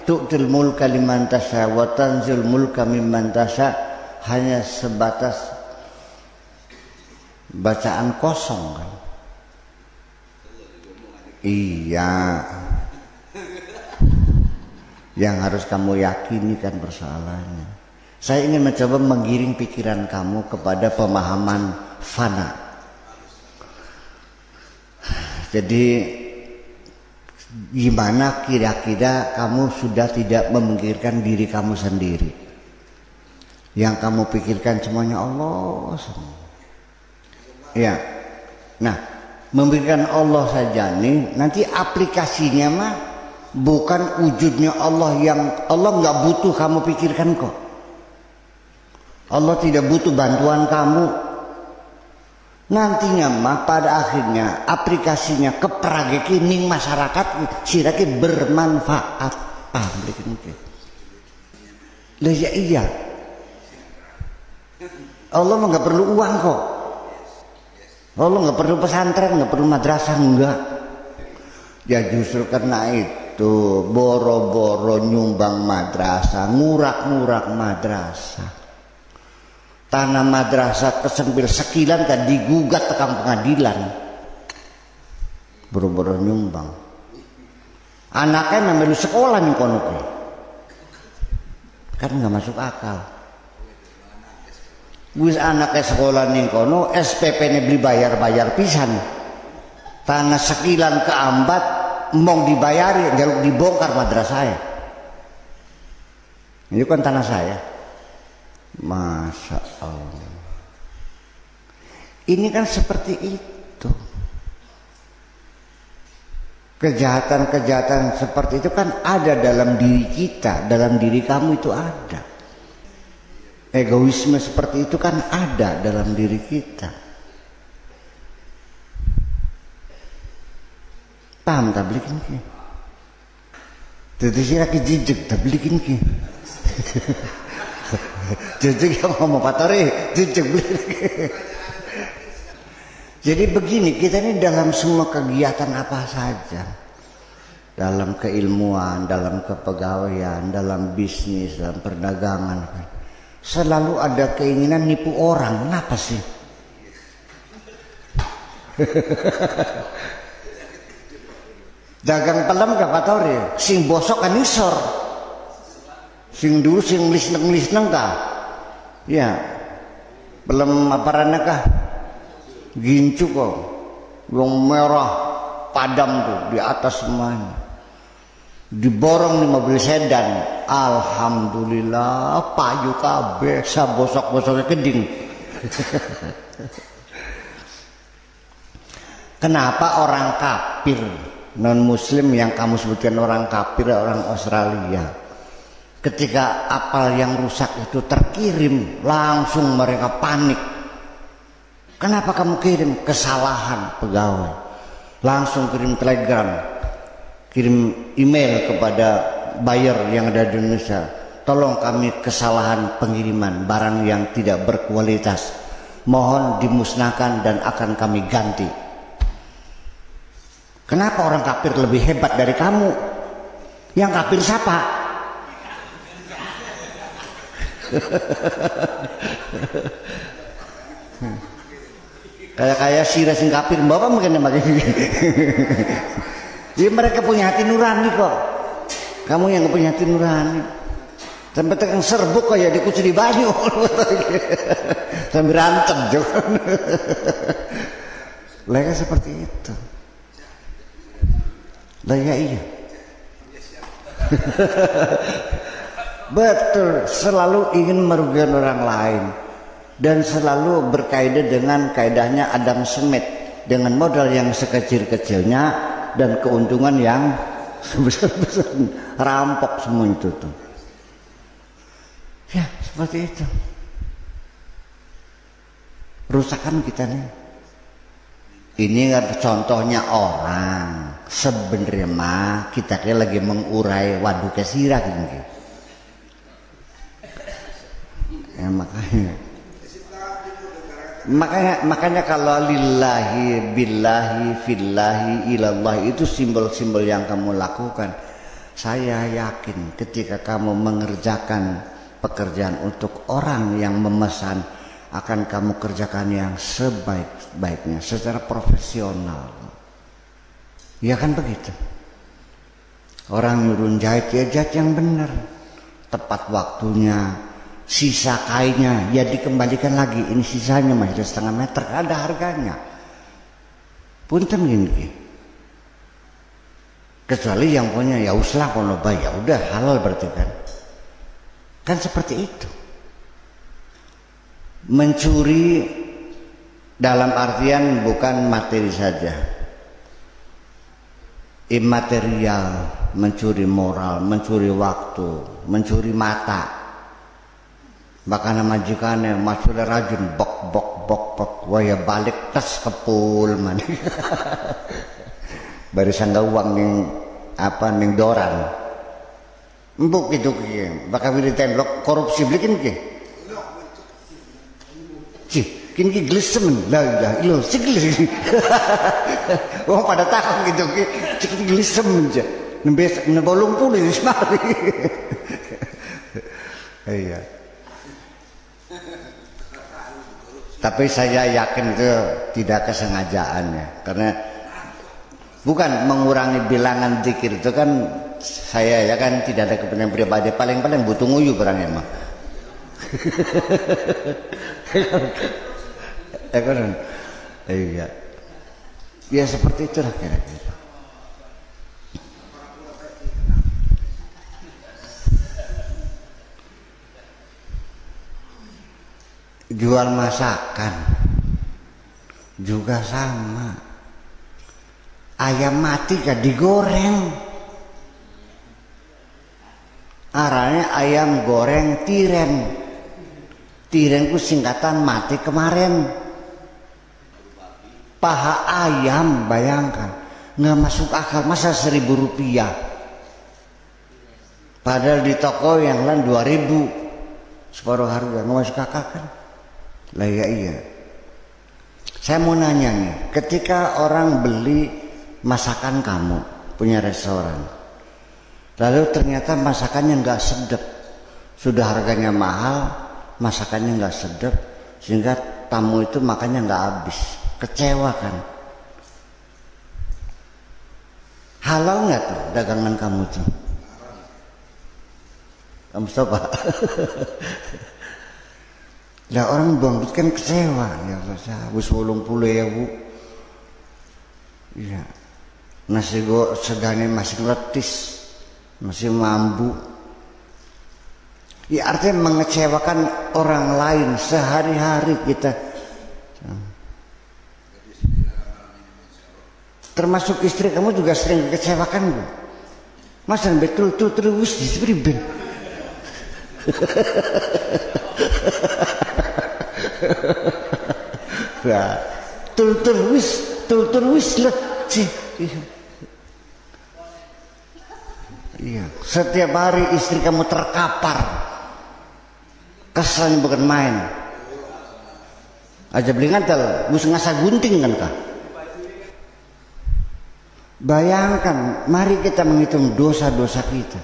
tu'til mulka liman tasha wa tanzil mulka mimman tasha hanya sebatas bacaan kosong kan. Iya. Yang harus kamu yakini kan persoalannya. Saya ingin mencoba menggiring pikiran kamu kepada pemahaman fana. Jadi gimana kira-kira kamu sudah tidak memikirkan diri kamu sendiri. Yang kamu pikirkan semuanya Allah semua. Ya, nah memberikan Allah saja nih, nanti aplikasinya mah bukan wujudnya Allah yang Allah nggak butuh kamu pikirkan kok. Allah tidak butuh bantuan kamu. Nantinya mah pada akhirnya aplikasinya keprageki ning masyarakat sirake bermanfaat. Mungkin. Lah ya iya. Allah mah nggak perlu uang kok. Allah nggak perlu pesantren, nggak perlu madrasah, enggak. Ya justru karena itu boro-boro nyumbang madrasah, ngurak-ngurak madrasah. Tanah madrasah kesempil sekilan kan digugat tekan pengadilan. Boro-boro nyumbang. Anaknya memelu sekolah nih kono kan nggak masuk akal. Wis anaknya sekolah ning kono SPP-ne beli bayar pisan. Tanah sekilan keambat mong dibayari jaluk dibongkar madrasah. Ini kan tanah saya. Masya Allah. Ini kan seperti itu. Kejahatan-kejahatan seperti itu kan ada dalam diri kita, dalam diri kamu itu ada. Egoisme seperti itu kan ada dalam diri kita. Paham tak belikin ki? Jadi sih lagi jijik tak belikin ki. Jijik yang ngomong patore, jijik belikin ki. Jadi begini, kita ini dalam semua kegiatan apa saja, dalam keilmuan, dalam kepegawaian, dalam bisnis, dalam perdagangan, selalu ada keinginan nipu orang. Kenapa sih? Dagang pelem gak patore, sing bosok kan isor, sing dulu sing lisneng kah? Ya, pelem aparannya kah? Gincu kok, yang merah padam tuh di atas semuanya. Diborong di mobil sedan, alhamdulillah payu kabeh sabosok-bosoknya keding. Kenapa orang kafir non muslim yang kamu sebutkan orang kafir, orang Australia Ketika apel yang rusak itu terkirim, langsung mereka panik. Kenapa kamu kirim? Kesalahan pegawai. Langsung kirim telegram, kirim email kepada buyer yang ada di Indonesia. Tolong kami kesalahan pengiriman barang yang tidak berkualitas. Mohon dimusnahkan dan akan kami ganti. Kenapa orang kafir lebih hebat dari kamu? Yang kafir siapa? Kayak sirah sing kafir bapak mungkin makin. Jadi mereka punya hati nurani kok. Kamu yang gak punya hati nurani. Sampai tekan serbuk kayak dikuci di banyu. Sampai berantem juga. Mereka seperti itu. Lah ya iya. Betul, selalu ingin merugikan orang lain dan selalu berkaidah dengan kaidahnya Adam Smith, dengan modal yang sekecil-kecilnya dan keuntungan yang sebesar-besarnya. Rampok semua itu tuh. Ya seperti itu. Rusakan kita nih. Ini contohnya orang. Sebenarnya mah kita kayak lagi mengurai waduk kesirah gitu. Ya, makanya kalau lillahi billahi fillahi ilallah itu simbol-simbol yang kamu lakukan. Saya yakin ketika kamu mengerjakan pekerjaan untuk orang yang memesan, akan kamu kerjakan yang sebaik-baiknya secara profesional. Ya kan begitu. Orang nyuruh jahit ya jahit yang benar, tepat waktunya. Sisa kainnya ya dikembalikan lagi, ini sisanya masih 1,5 meter, ada harganya. Punten gini. Kecuali yang punya ya uslah kalau ya udah halal berarti kan. Kan seperti itu. Mencuri dalam artian bukan materi saja. Imaterial, mencuri moral, mencuri waktu, mencuri mata. Bahkan majikannya masuk rajin bok waya balik tas kepul man. Barisan uang ning apa ning doran. Empuk itu ki, bakal wiritan lok korupsi blikin ki. Cih, kini glesem la ilaha illallah siglis. Wong pada takon gitu ki, cik glesem aja. Nembes nebolong puluh wis mari. Iya. Tapi saya yakin itu tidak kesengajaannya, karena bukan mengurangi bilangan zikir itu kan saya ya kan tidak ada kepentingan pribadi, paling-paling butuh nguyu barangnya mah. Iya. Ya seperti itulah kira-kira. Jual masakan juga sama. Ayam mati gak digoreng. Arahnya ayam goreng tiren. Tiren ku singkatan mati kemarin. Paha ayam bayangkan. Nggak masuk akal, masa 1.000 rupiah. Padahal di toko yang lain 2.000. Separuh harga, nggak masuk akal kan. Lah ya iya. Saya mau nanya nih, ketika orang beli masakan kamu punya restoran, lalu ternyata masakannya nggak sedap, sudah harganya mahal, masakannya nggak sedap, sehingga tamu itu makannya nggak habis, kecewa kan? Halal nggak tuh dagangan kamu tuh? Kamu coba. Lah orang buang duit kan kecewa ya saya wis 80.000. Iya. Nasi go segane masih letis, masih mambu. Ya artinya mengecewakan orang lain sehari-hari kita. Termasuk istri kamu juga sering dikecewakan Bu. Masa betul terus disebut Nah, tultur wis lah. Iya, setiap hari istri kamu terkapar. Kesannya bukan main. Aja beli ngantel, gus ngasa gunting kan kah? Bayangkan, mari kita menghitung dosa-dosa kita.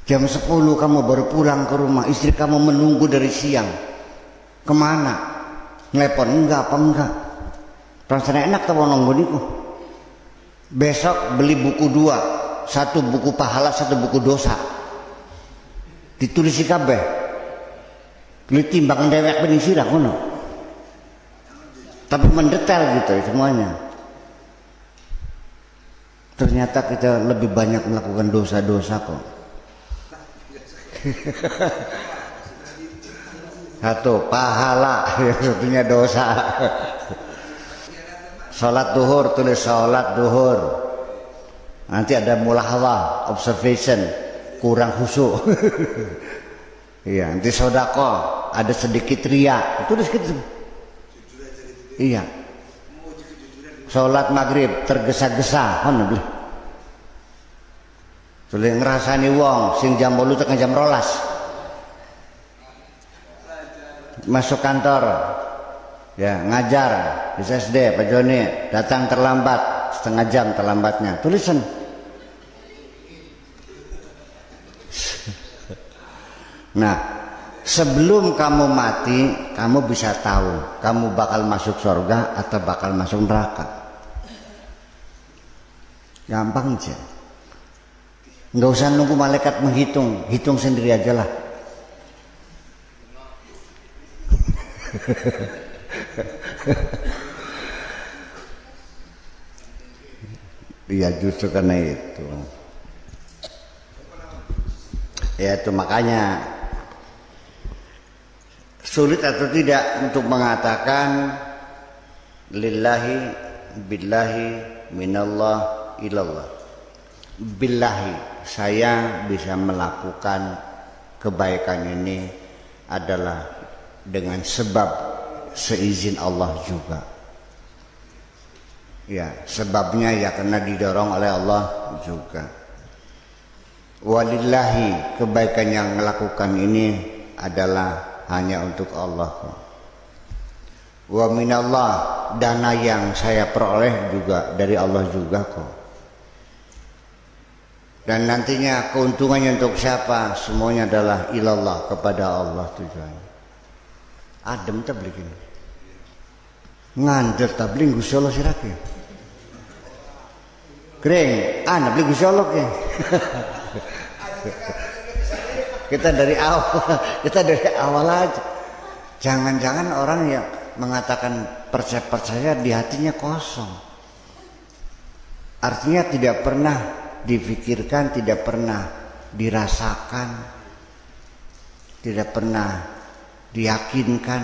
Jam 10 kamu baru pulang ke rumah, istri kamu menunggu dari siang. Kemana? Ngelepon enggak apa enggak? Rasanya enak tau nunggu niku. Besok beli buku 2, satu buku pahala, satu buku dosa. Ditulis si kabeh. Beli timbang dewek bening sirah ngono. Tapi mendetail gitu semuanya. Ternyata kita lebih banyak melakukan dosa-dosa kok. Satu pahala, yang satunya dosa. Sholat duhur, tulis sholat duhur. Nanti ada mulahawah, observation, kurang khusyuk. Iya, nanti sodako, ada sedikit ria, tulis gitu. Iya. Sholat maghrib tergesa-gesa, mana beli? Tulis ngerasani wong, sing jam 8 tekan jam 12. Masuk kantor, ya ngajar di SD Pak Joni, datang terlambat setengah jam terlambatnya, tulisan. Nah, sebelum kamu mati, kamu bisa tahu kamu bakal masuk surga atau bakal masuk neraka. Gampang aja. Nggak usah nunggu malaikat menghitung, hitung sendiri aja lah. Iya, justru karena itu. Ya itu makanya sulit atau tidak untuk mengatakan lillahi billahi minallah ilallah. Billahi, saya bisa melakukan kebaikan ini adalah dengan sebab seizin Allah juga. Ya, sebabnya ya karena didorong oleh Allah juga. Walillahi, kebaikan yang melakukan ini adalah hanya untuk Allah. Wa minallah, dana yang saya peroleh juga dari Allah juga kok. Dan nantinya keuntungannya untuk siapa? Semuanya adalah ilallah, kepada Allah tujuannya. Adem tablik ini. Ngandel tablik Gusti Allah sirake. Kering, beli Gusti Allah ke. Kita dari awal aja. Jangan-jangan orang yang mengatakan percaya di hatinya kosong. Artinya tidak pernah difikirkan, tidak pernah dirasakan, tidak pernah diyakinkan.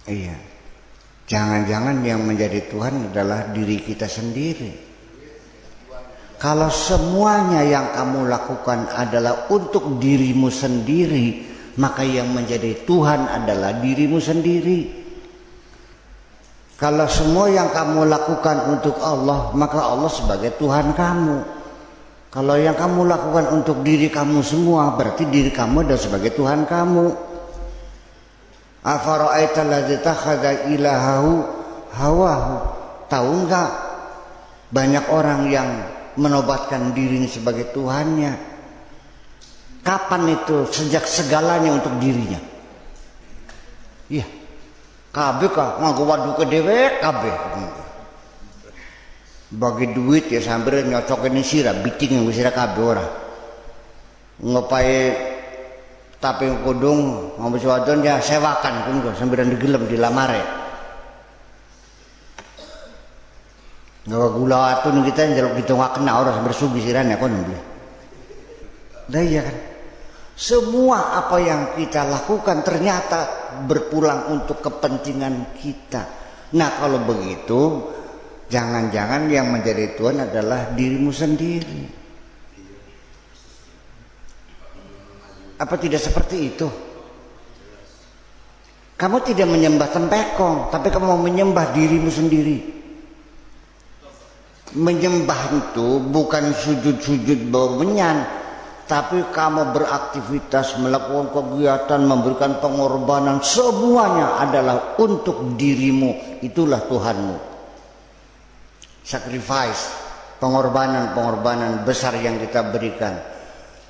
Iya. Jangan-jangan yang menjadi Tuhan adalah diri kita sendiri. Kalau semuanya yang kamu lakukan adalah untuk dirimu sendiri, maka yang menjadi Tuhan adalah dirimu sendiri. Kalau semua yang kamu lakukan untuk Allah, maka Allah sebagai Tuhan kamu. Kalau yang kamu lakukan untuk diri kamu semua, berarti diri kamu adalah sebagai Tuhan kamu. Afara'aita allazi takhadha ilahahu hawahu. Tahu enggak banyak orang yang menobatkan dirinya sebagai Tuhannya? Kapan itu? Sejak segalanya untuk dirinya. Iya. Kabeh kah nganggo waduk dewek kabeh. Bagi duit ya sambil nyocokin sirah, biting yang sirah kabeh ora. Ngopai tapi kudung ngombe wadon ya sewakan kun sambil digelem dilamare. Gawa gula atun kita njaluk ditongakna ora sambil sugi sirane kon beli. Lah iya kan. Semua apa yang kita lakukan ternyata berpulang untuk kepentingan kita. Nah kalau begitu, jangan-jangan yang menjadi Tuhan adalah dirimu sendiri. Apa tidak seperti itu? Kamu tidak menyembah tempekong, tapi kamu mau menyembah dirimu sendiri. Menyembah itu bukan sujud-sujud bau menyan, tapi kamu beraktivitas, melakukan kegiatan, memberikan pengorbanan, semuanya adalah untuk dirimu. Itulah Tuhanmu. Sacrifice, pengorbanan besar yang kita berikan.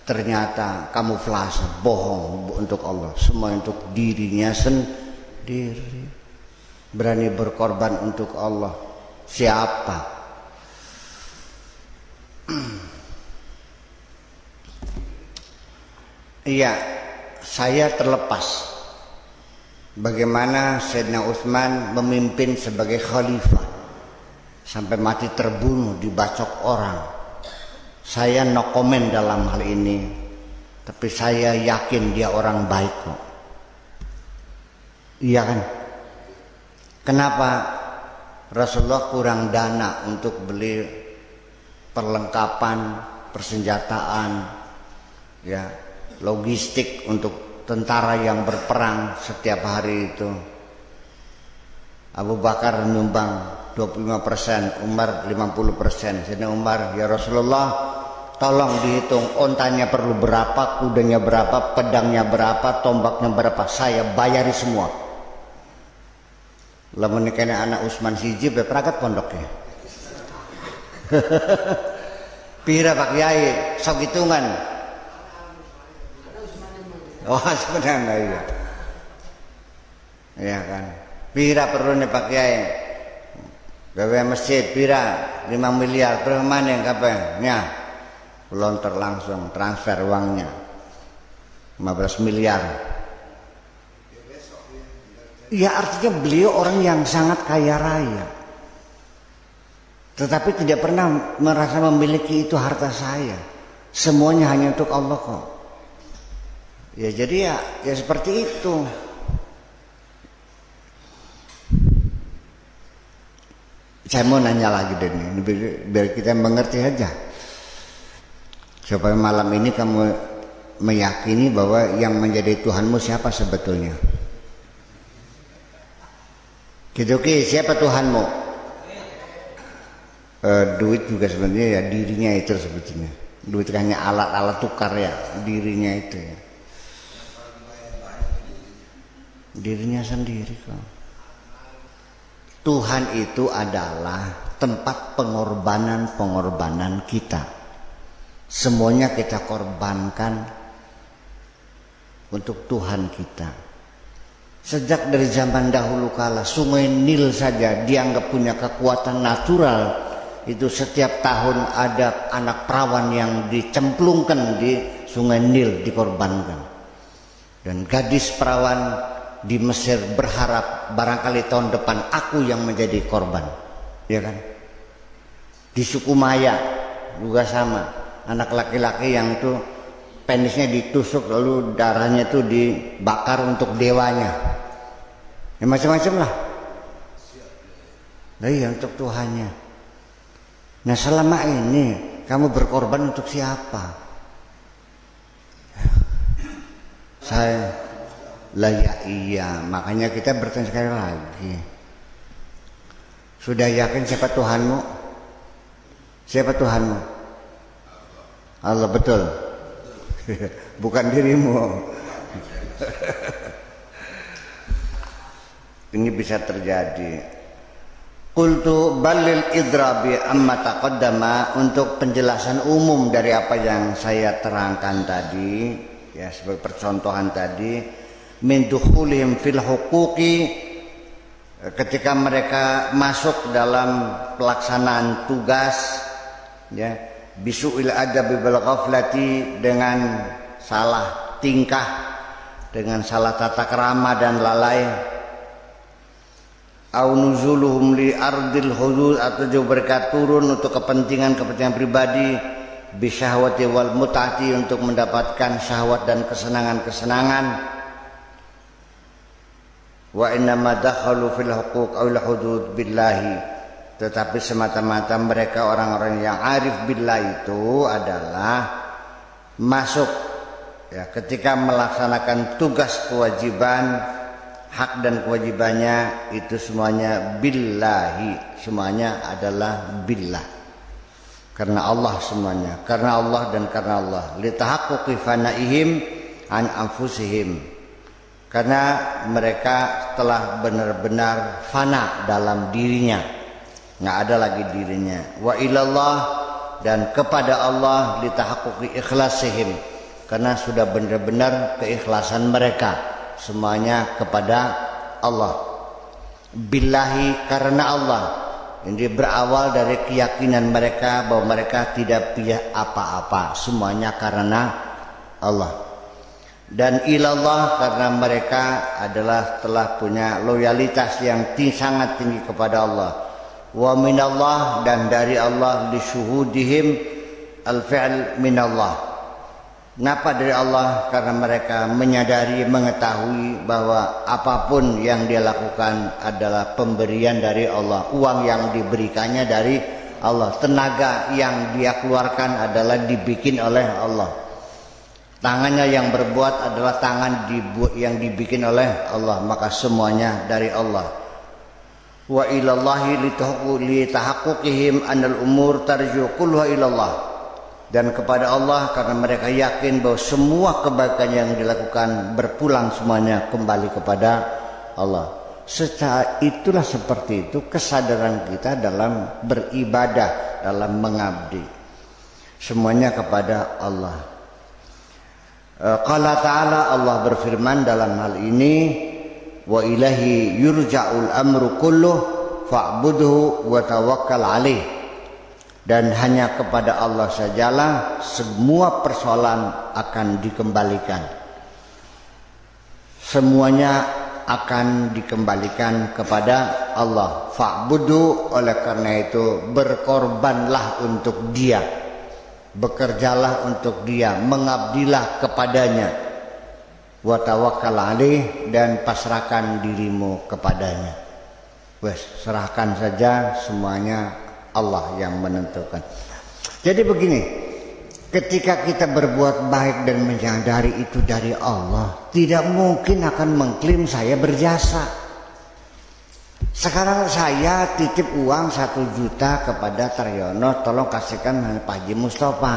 Ternyata kamuflase, bohong untuk Allah. Semua untuk dirinya sendiri. Berani berkorban untuk Allah. Siapa? Iya, saya terlepas bagaimana Sayyidina Utsman memimpin sebagai khalifah sampai mati terbunuh, dibacok orang. Saya no comment dalam hal ini, tapi saya yakin dia orang baik kok. Iya kan? Kenapa Rasulullah kurang dana untuk beli perlengkapan, persenjataan, ya, logistik untuk tentara yang berperang setiap hari itu? Abu Bakar menyumbang 25%, Umar 50%. Sayyidina Umar, ya Rasulullah, tolong dihitung ontanya perlu berapa, kudanya berapa, pedangnya berapa, tombaknya berapa, saya bayari semua. Lamun nikahnya anak Utsman siji berangkat pondoknya. Pira Pak Kiai, sok hitungan. Oh sebenarnya iya. Iya kan. Pira perlu nih Pak Kiai. Gawe masjid pira 5 miliar per mana yang kapan? Ya. Lontar langsung transfer uangnya 15 miliar. Ya artinya beliau orang yang sangat kaya raya, tetapi tidak pernah merasa memiliki itu harta saya. Semuanya hanya untuk Allah kok. Ya jadi ya seperti itu. Saya mau nanya lagi deh nih, biar kita mengerti aja. Supaya malam ini kamu meyakini bahwa yang menjadi Tuhanmu siapa sebetulnya. Gitu ki, siapa Tuhanmu? Duit juga sebenarnya ya dirinya itu sebetulnya. Duit hanya alat-alat tukar ya, dirinya itu ya. Dirinya sendiri kok. Tuhan itu adalah tempat pengorbanan kita. Semuanya kita korbankan untuk Tuhan kita. Sejak dari zaman dahulu kala, sungai Nil saja dianggap punya kekuatan natural. Itu setiap tahun ada anak perawan yang dicemplungkan di sungai Nil, dikorbankan. Dan gadis perawan di Mesir berharap barangkali tahun depan aku yang menjadi korban, ya kan? Di suku Maya juga sama, anak laki-laki yang tuh penisnya ditusuk lalu darahnya tuh dibakar untuk dewanya, ya macam-macam lah. Nah iya untuk Tuhannya. Nah selama ini kamu berkorban untuk siapa? Saya lah ya iya, makanya kita bertanya sekali lagi. Sudah yakin siapa Tuhanmu? Siapa Tuhanmu? Allah, betul. Bukan dirimu. Ini bisa terjadi. Qultu balil idrabi amma taqaddama, untuk penjelasan umum dari apa yang saya terangkan tadi, ya sebagai percontohan tadi. Min dukhulihim fil huquqi, ketika mereka masuk dalam pelaksanaan tugas, ya, bisu'il adabi bil ghaflati, dengan salah tingkah, dengan salah tata krama dan lalai. Au nuzuluhum li ardil hudud, atau juga mereka turun untuk kepentingan pribadi, bisyahwati wal mut'ati, untuk mendapatkan syahwat dan kesenangan-kesenangan. Wa innama dakhalu fil huquq aw al hudud billahi, tetapi semata-mata mereka orang-orang yang arif billah itu adalah masuk ya, ketika melaksanakan tugas kewajiban, hak dan kewajibannya itu semuanya billahi, semuanya adalah billah, karena Allah semuanya, karena Allah dan karena Allah. Litahaqquqi fanaihim an anfusihim, karena mereka telah benar-benar fana dalam dirinya, nggak ada lagi dirinya. Wa ilallah, dan kepada Allah. Litahaqquqi ikhlasihim, karena sudah benar-benar keikhlasan mereka semuanya kepada Allah. Billahi, karena Allah. Ini berawal dari keyakinan mereka bahwa mereka tidak punya apa-apa, semuanya karena Allah. Dan ilallah, karena mereka adalah telah punya loyalitas yang sangat tinggi kepada Allah. Wa minallah, dan dari Allah. Lisyuhudihim al-fi'l minallah. Kenapa dari Allah? Karena mereka menyadari, mengetahui bahwa apapun yang dia lakukan adalah pemberian dari Allah. Uang yang diberikannya dari Allah. Tenaga yang dia keluarkan adalah dibikin oleh Allah. Tangannya yang berbuat adalah tangan yang dibikin oleh Allah. Maka semuanya dari Allah. Wa ilallahi litahaqquqihim anal umur tarju kulluha ilallah. Dan kepada Allah, karena mereka yakin bahwa semua kebaikan yang dilakukan berpulang semuanya kembali kepada Allah. Secara itulah seperti itu kesadaran kita dalam beribadah, dalam mengabdi. Semuanya kepada Allah. Qala ta'ala, Allah berfirman dalam hal ini, wa ilahi yurja'ul amru kulluh fa'budhu wa tawakkal alaih. Dan hanya kepada Allah sajalah semua persoalan akan dikembalikan. Semuanya akan dikembalikan kepada Allah. Fa'budu, oleh karena itu berkorbanlah untuk Dia, bekerjalah untuk Dia, mengabdilah kepadanya. Wa tawakkal alaih, dan pasrahkan dirimu kepadanya. Wes, serahkan saja semuanya, Allah yang menentukan. Jadi begini, ketika kita berbuat baik dan menyadari itu dari Allah, tidak mungkin akan mengklaim saya berjasa. Sekarang saya titip uang 1 juta kepada Taryono, tolong kasihkan Pak Haji Mustafa.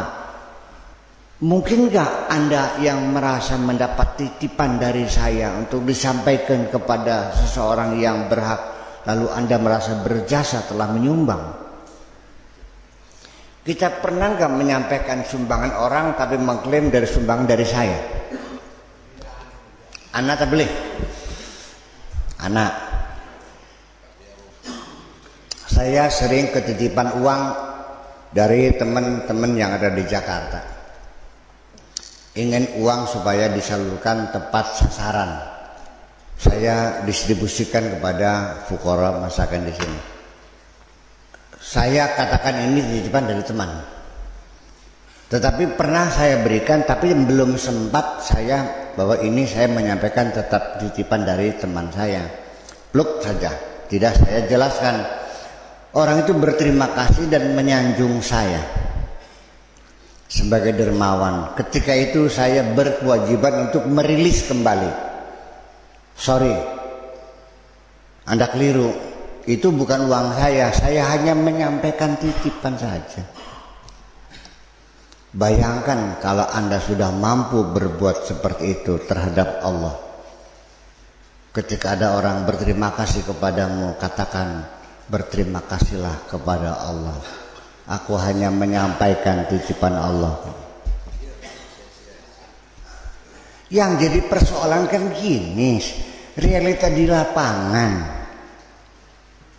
Mungkin gak Anda yang merasa mendapat titipan dari saya untuk disampaikan kepada seseorang yang berhak, lalu Anda merasa berjasa telah menyumbang? Kita pernah nggak menyampaikan sumbangan orang tapi mengklaim dari sumbangan dari saya? Anak tak boleh. Anak. Saya sering ketitipan uang dari teman-teman yang ada di Jakarta. Ingin uang supaya disalurkan tepat sasaran. Saya distribusikan kepada fuqara masakan di sini. Saya katakan ini titipan dari teman. Tetapi pernah saya berikan, tapi belum sempat saya bahwa ini saya menyampaikan tetap titipan dari teman saya. Pluk saja, tidak saya jelaskan. Orang itu berterima kasih dan menyanjung saya sebagai dermawan. Ketika itu saya berkewajiban untuk merilis kembali. Sorry, Anda keliru. Itu bukan uang saya hanya menyampaikan titipan saja. Bayangkan kalau Anda sudah mampu berbuat seperti itu terhadap Allah. Ketika ada orang berterima kasih kepadamu, katakan berterima kasihlah kepada Allah. Aku hanya menyampaikan titipan Allah. Yang jadi persoalan kan gini, realita di lapangan.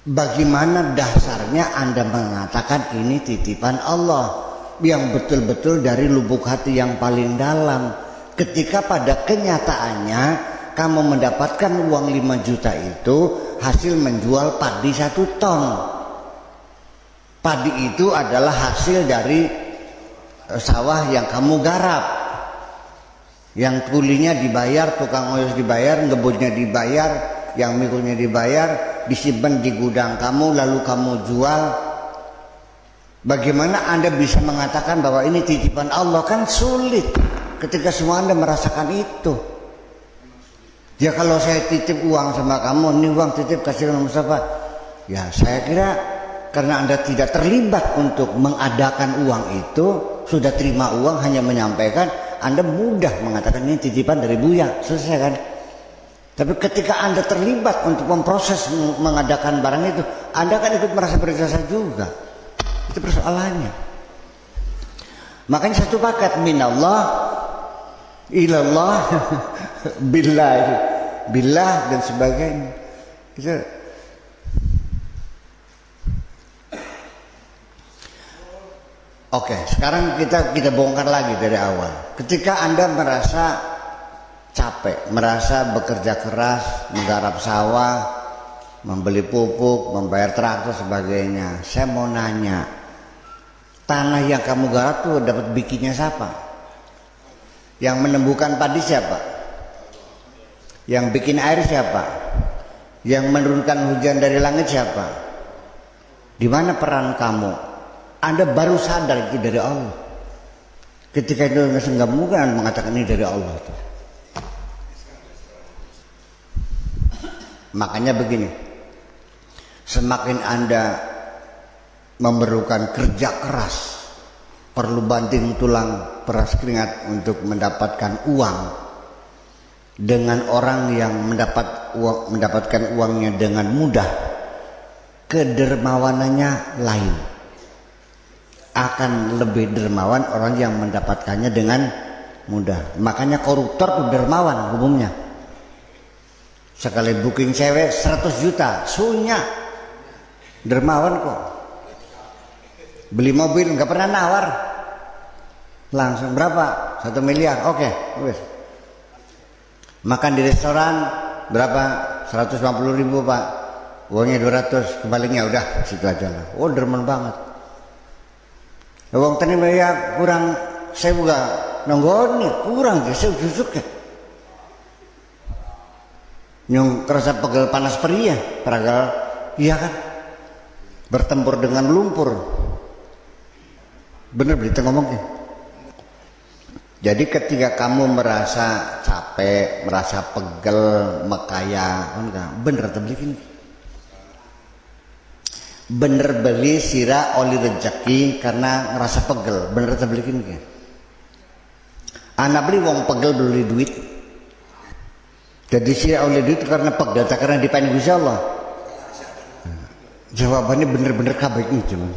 Bagaimana dasarnya Anda mengatakan ini titipan Allah yang betul-betul dari lubuk hati yang paling dalam, ketika pada kenyataannya kamu mendapatkan uang 5 juta itu hasil menjual padi 1 ton. Padi itu adalah hasil dari sawah yang kamu garap, yang kulinya dibayar, tukang oyos dibayar, ngebutnya dibayar, yang mikulnya dibayar, disimpan di gudang kamu lalu kamu jual. Bagaimana Anda bisa mengatakan bahwa ini titipan Allah? Kan sulit. ketika semua Anda merasakan itu. Ya kalau saya titip uang sama kamu, ini uang titip kasih sama Mustafa. Ya saya kira karena Anda tidak terlibat untuk mengadakan uang itu, sudah terima uang hanya menyampaikan, Anda mudah mengatakan ini titipan dari Buya, selesai kan? Tapi ketika Anda terlibat untuk memproses mengadakan barang itu, Anda kan ikut merasa berjasa juga. Itu persoalannya. Makanya satu paket minallah ilallah billah dan sebagainya. Itu oke, sekarang kita bongkar lagi dari awal. Ketika Anda merasa capek, merasa bekerja keras, menggarap sawah, membeli pupuk, membayar traktor sebagainya. Saya mau nanya, tanah yang kamu garap tuh dapat bikinnya siapa? Yang menembuhkan padi siapa? Yang bikin air siapa? Yang menurunkan hujan dari langit siapa? Di mana peran kamu? Anda baru sadar itu dari Allah. Ketika itu nggak mungkin mengatakan ini dari Allah tuh. Makanya begini, semakin Anda memerlukan kerja keras, perlu banting tulang peras keringat untuk mendapatkan uang, dengan orang yang mendapatkan uangnya dengan mudah, kedermawanannya lain. Akan lebih dermawan orang yang mendapatkannya dengan mudah. Makanya koruptor itu dermawan umumnya. Sekali booking cewek 100 juta, sunya dermawan kok. Beli mobil nggak pernah nawar, langsung berapa? 1 miliar, oke, wes. Makan di restoran berapa? 150.000 pak, uangnya 200, kembalinya udah situ aja lah. Oh dermawan banget. Uang tadi ya kurang, saya juga nonggoni kurang, saya susuk ya. Yang kerasa pegel panas perih ya, peragal, iya kan? Bertempur dengan lumpur. Bener berita ngomongnya. Jadi ketika kamu merasa capek, merasa pegel, mekaya, bener terbelikin. Bener beli sirah oli rezeki karena ngerasa pegel, bener terbelikin. Anak beli wong pegel beli duit. Jadi sirah oli duit karena pegel, karena dipanen Gusti Allah. Jawabannya bener-bener kabeh ini cuman.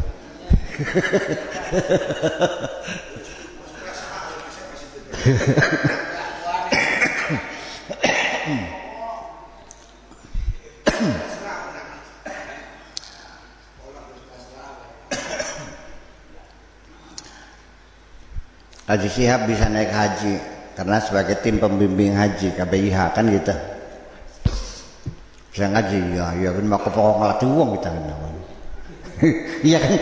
Haji Syihab bisa naik haji karena sebagai tim pembimbing haji KBIH kan gitu. Bisa ngaji ya kan mau kepokok ngelatih uang kita kan. Iya kan.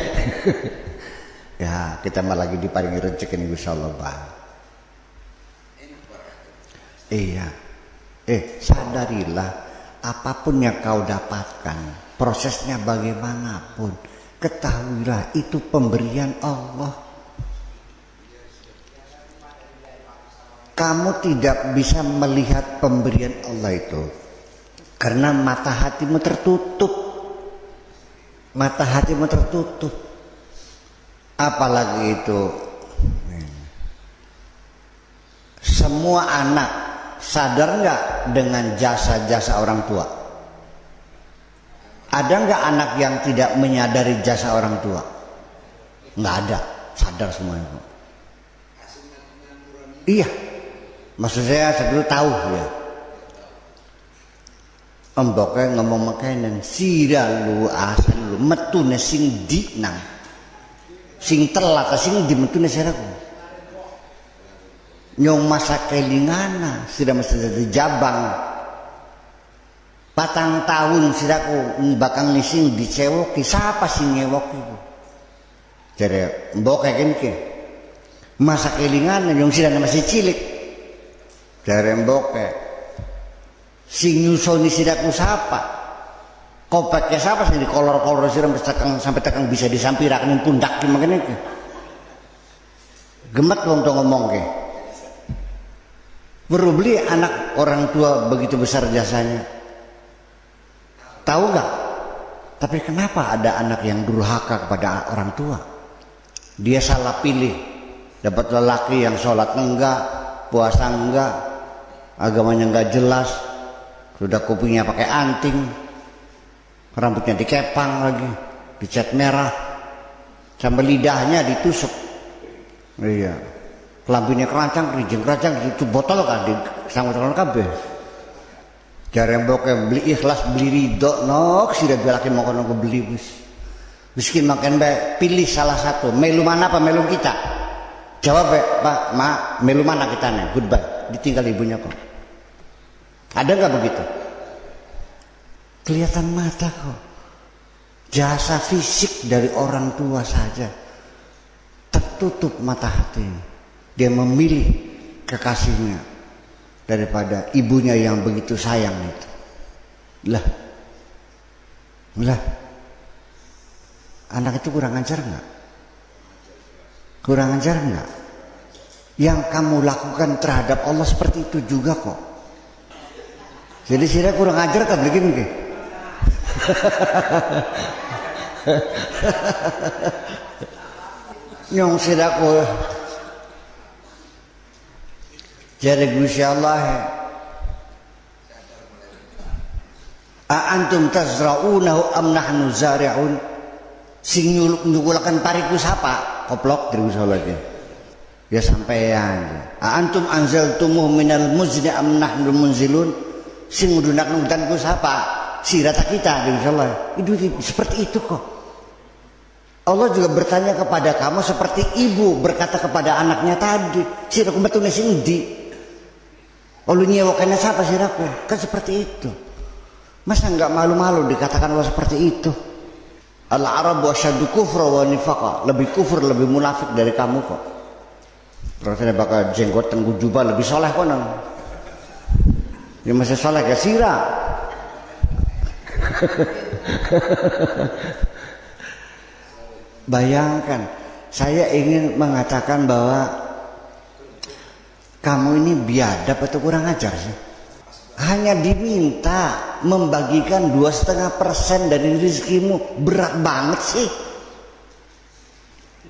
Ya kita malah lagi diparingi rezeki nih insyaallah Pak. Iya. Sadarilah apapun yang kau dapatkan, prosesnya bagaimanapun, ketahuilah itu pemberian Allah. Kamu tidak bisa melihat pemberian Allah itu karena mata hatimu tertutup. Mata hatimu tertutup. Apalagi itu semua anak sadar nggak dengan jasa-jasa orang tua? Ada nggak anak yang tidak menyadari jasa orang tua? Nggak ada, sadar semuanya. Iya. Maksud saya dulu tahu ya. Emboknya ngomong makanan sira lu asal lu metune sing dinang. Sing telak sing di metune siraku. Nyong masa kelingana sira mesti jadi jabang. Patang tahun siraku bakang nising dicewoki siapa sing ngewoki ku. Jare mbok kene masa kelingana nyong sira masih cilik. Jare mboke sing nyusoni siraku siapa? Kopeknya siapa sing dikolor-kolor siram sampai tekang bisa disampirakan pundak ki mangkene iki. Gemet wong to ngomong ke. Perlu beli anak orang tua begitu besar jasanya. Tahu nggak? Tapi kenapa ada anak yang durhaka kepada orang tua? Dia salah pilih. Dapat lelaki yang sholat enggak, puasa enggak, agamanya enggak jelas, sudah kupingnya pakai anting, rambutnya dikepang lagi, dicat merah, sampai lidahnya ditusuk. Iya, kelambinya kerancang, itu botol kan di sanggutan kabeh. Jare mbok beli ikhlas, beli ridho, nok sira laki mau kono beli wis. Miskin makan bae, pilih salah satu. Melu mana apa melu kita? Jawab bae, Pak, melu mana kita nih? Goodbye. Ditinggal ibunya kok. Ada nggak begitu? Kelihatan mata kok. Jasa fisik dari orang tua saja tertutup mata hatinya. Dia memilih kekasihnya daripada ibunya yang begitu sayang itu. Lah, anak itu kurang ajar nggak? Kurang ajar nggak? Yang kamu lakukan terhadap Allah seperti itu juga kok. Jadi sira kurang ajar kan begini? Nyong siraku jare Gusti Allah a antum tazra'unahu am nahnu zari'un. Sing nyukulakan pariku siapa? Koplok dari Gusti Allah ya sampean. A antum anzaltumuh minal muzni am nahnu munzilun. Sing ngudunaken udanku siapa? Sirata kita dari Gusti Allah. Itu seperti itu kok. Allah juga bertanya kepada kamu seperti ibu berkata kepada anaknya tadi, siraku betulnya sing ndi? Olu nyewokane siapa siraku? Kan seperti itu. Masa enggak malu-malu dikatakan Allah seperti itu? Al-Arabu asyaddu kufra wa nifaqa. Lebih kufur, lebih munafik dari kamu kok. Rasanya bakal jenggot tenggu jubah lebih soleh konon. Dia masih soleh ya sirah. Bayangkan, saya ingin mengatakan bahwa kamu ini biadab atau kurang ajar sih? Hanya diminta membagikan 2,5% dari rezekimu, berat banget sih.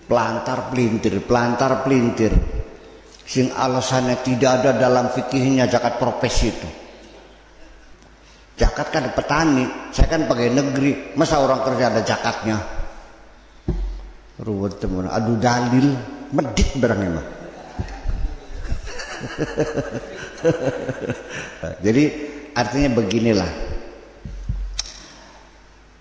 Pelantar pelintir. Sing alasannya tidak ada dalam fikihnya zakat profesi itu. Zakat kan petani, saya kan pegawai negeri, masa orang kerja ada zakatnya? Ruwet teman, adu dalil, medit barangnya mah. Jadi artinya beginilah.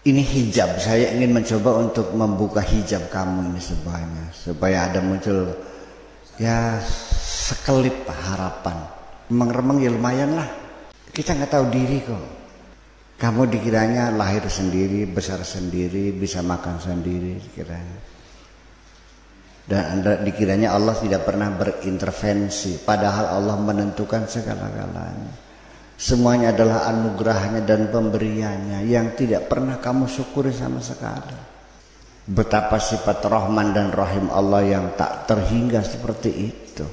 Ini hijab, saya ingin mencoba untuk membuka hijab kamu ini semuanya, supaya ada muncul ya sekelip harapan. Remeng-remeng ya lumayan lah. Kita nggak tahu diri kok. Kamu dikiranya lahir sendiri, besar sendiri, bisa makan sendiri dikiranya. Dan dikiranya Allah tidak pernah berintervensi, padahal Allah menentukan segala-galanya. Semuanya adalah anugerahnya dan pemberiannya yang tidak pernah kamu syukuri sama sekali. Betapa sifat Rahman dan Rahim Allah yang tak terhingga seperti itu.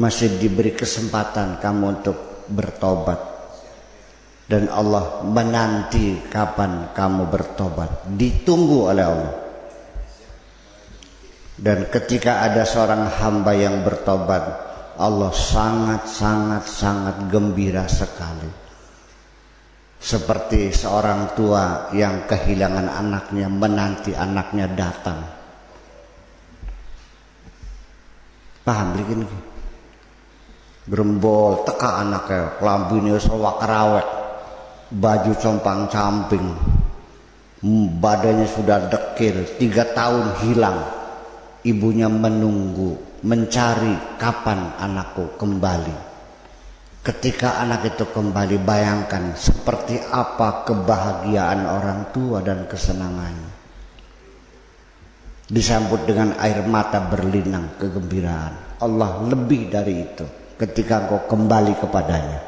Masih diberi kesempatan kamu untuk bertobat. Dan Allah menanti kapan kamu bertobat. Ditunggu oleh Allah. Dan ketika ada seorang hamba yang bertobat, Allah sangat gembira sekali. Seperti seorang tua yang kehilangan anaknya, menanti anaknya datang. Paham begini? Gerembol teka anaknya, kelambine sewak rawek, baju compang-camping, badannya sudah dekil, 3 tahun hilang. Ibunya menunggu, mencari kapan anakku kembali. Ketika anak itu kembali, bayangkan seperti apa kebahagiaan orang tua dan kesenangannya. Disambut dengan air mata berlinang kegembiraan. Allah lebih dari itu ketika engkau kembali kepadanya.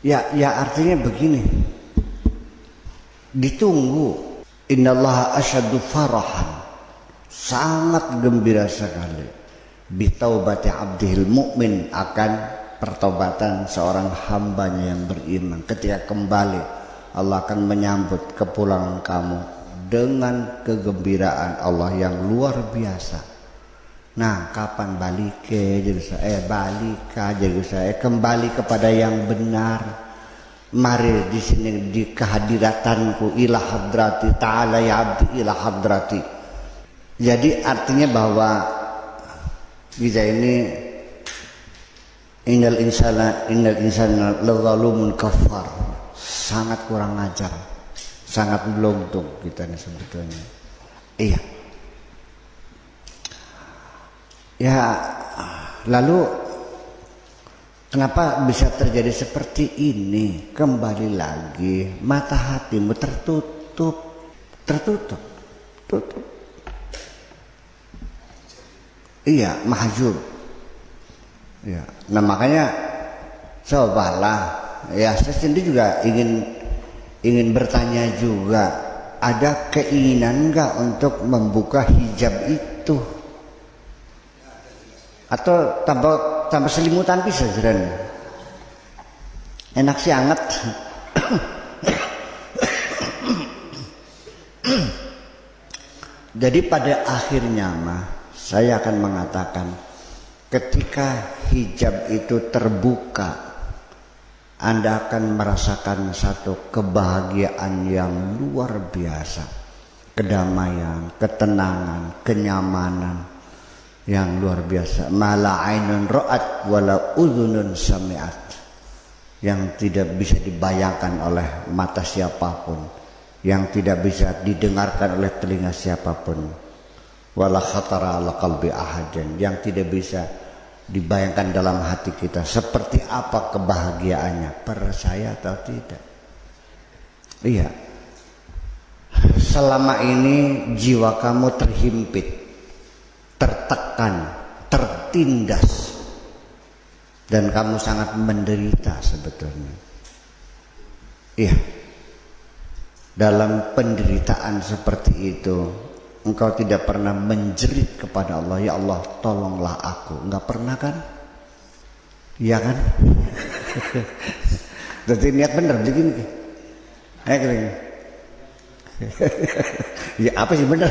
Ya artinya begini. Ditunggu. Innallaha asyaddu farahan. Sangat gembira sekali bitaubati abdihil mu'min, akan pertobatan seorang hambanya yang beriman. Ketika kembali, Allah akan menyambut kepulangan kamu dengan kegembiraan Allah yang luar biasa. Nah, kapan balik jadi saya kembali kepada yang benar. Mari di sini di kehadiratanku, ila hadrati ta'ala ya abdi ila hadrati. Jadi artinya bahwa kita ini innal insana lazalumun kafar, sangat kurang ajar, sangat melontung kita ini sebetulnya. Iya. Ya, lalu kenapa bisa terjadi seperti ini? Kembali lagi, mata hatimu tertutup. Iya, mahjub. Ya, nah makanya cobalah. Ya, saya sendiri juga ingin bertanya juga, ada keinginan enggak untuk membuka hijab itu? Atau tambah selimutan bisa jalan. Enak sih anget. Jadi pada akhirnya mah saya akan mengatakan, ketika hijab itu terbuka, Anda akan merasakan satu kebahagiaan yang luar biasa, kedamaian, ketenangan, kenyamanan yang luar biasa. Mala ainun ra'at wala udhunun sami'at, yang tidak bisa dibayangkan oleh mata siapapun, yang tidak bisa didengarkan oleh telinga siapapun. Wala khatara ala qalbi ahadin, yang tidak bisa dibayangkan dalam hati kita seperti apa kebahagiaannya. Percaya atau tidak? Iya. Selama ini jiwa kamu terhimpit, tertekan, tertindas, dan kamu sangat menderita sebetulnya. Iya. Dalam penderitaan seperti itu, engkau tidak pernah menjerit kepada Allah, ya Allah tolonglah aku. Enggak pernah kan? Iya kan? Jadi niat bener begini. Gini. Ya apa sih bener?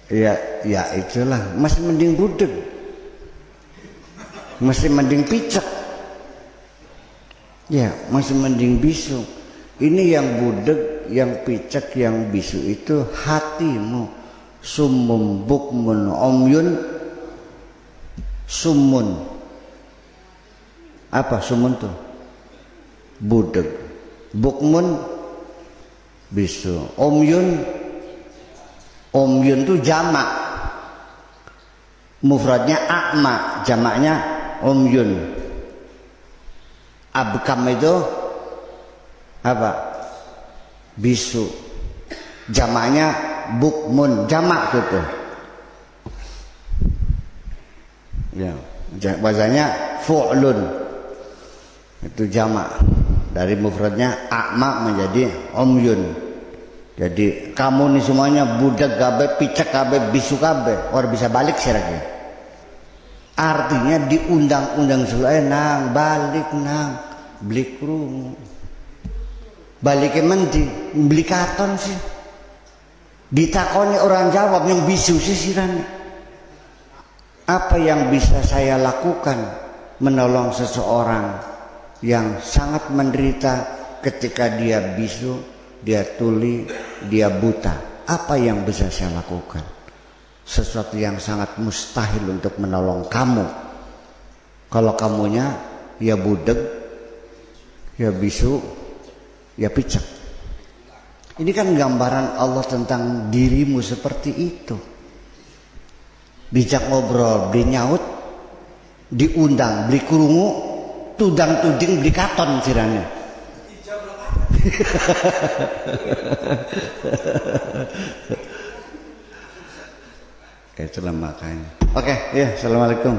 Ya itulah, masih mending budeg, masih mending picek, ya masih mending bisu. Ini yang budeg, yang picek, yang bisu itu hatimu. Summum bukmun omyun. Summun. Apa summun tuh? Budeg. Bukmun bisu. Omyun tuh jamak. Mufradnya a'ma, jamaknya omyun. Abkam itu apa? Bisu. Jamaknya bukmun, jamak gitu. Ya, bahasanya fu'lun. Itu jamak. Dari mufradnya a'ma menjadi omyun. Jadi kamu nih semuanya budak gabe, picek gabe, bisu gabe. Orang bisa balik sih lagi. Artinya diundang-undang selain nang balik nang beli krungu. Balik mending beli katon sih. Ditakoni orang jawab yang bisu sisiran. Apa yang bisa saya lakukan menolong seseorang yang sangat menderita ketika dia bisu, dia tuli, dia buta? Apa yang bisa saya lakukan? Sesuatu yang sangat mustahil untuk menolong kamu. Kalau kamunya ya budeg, ya bisu, ya picek. Ini kan gambaran Allah tentang dirimu seperti itu. Bijak ngobrol, beli nyaut, diundang, beli kurungu, tudang tuding, beli katon sirane. Itulah makanya. Oke, ya, assalamualaikum.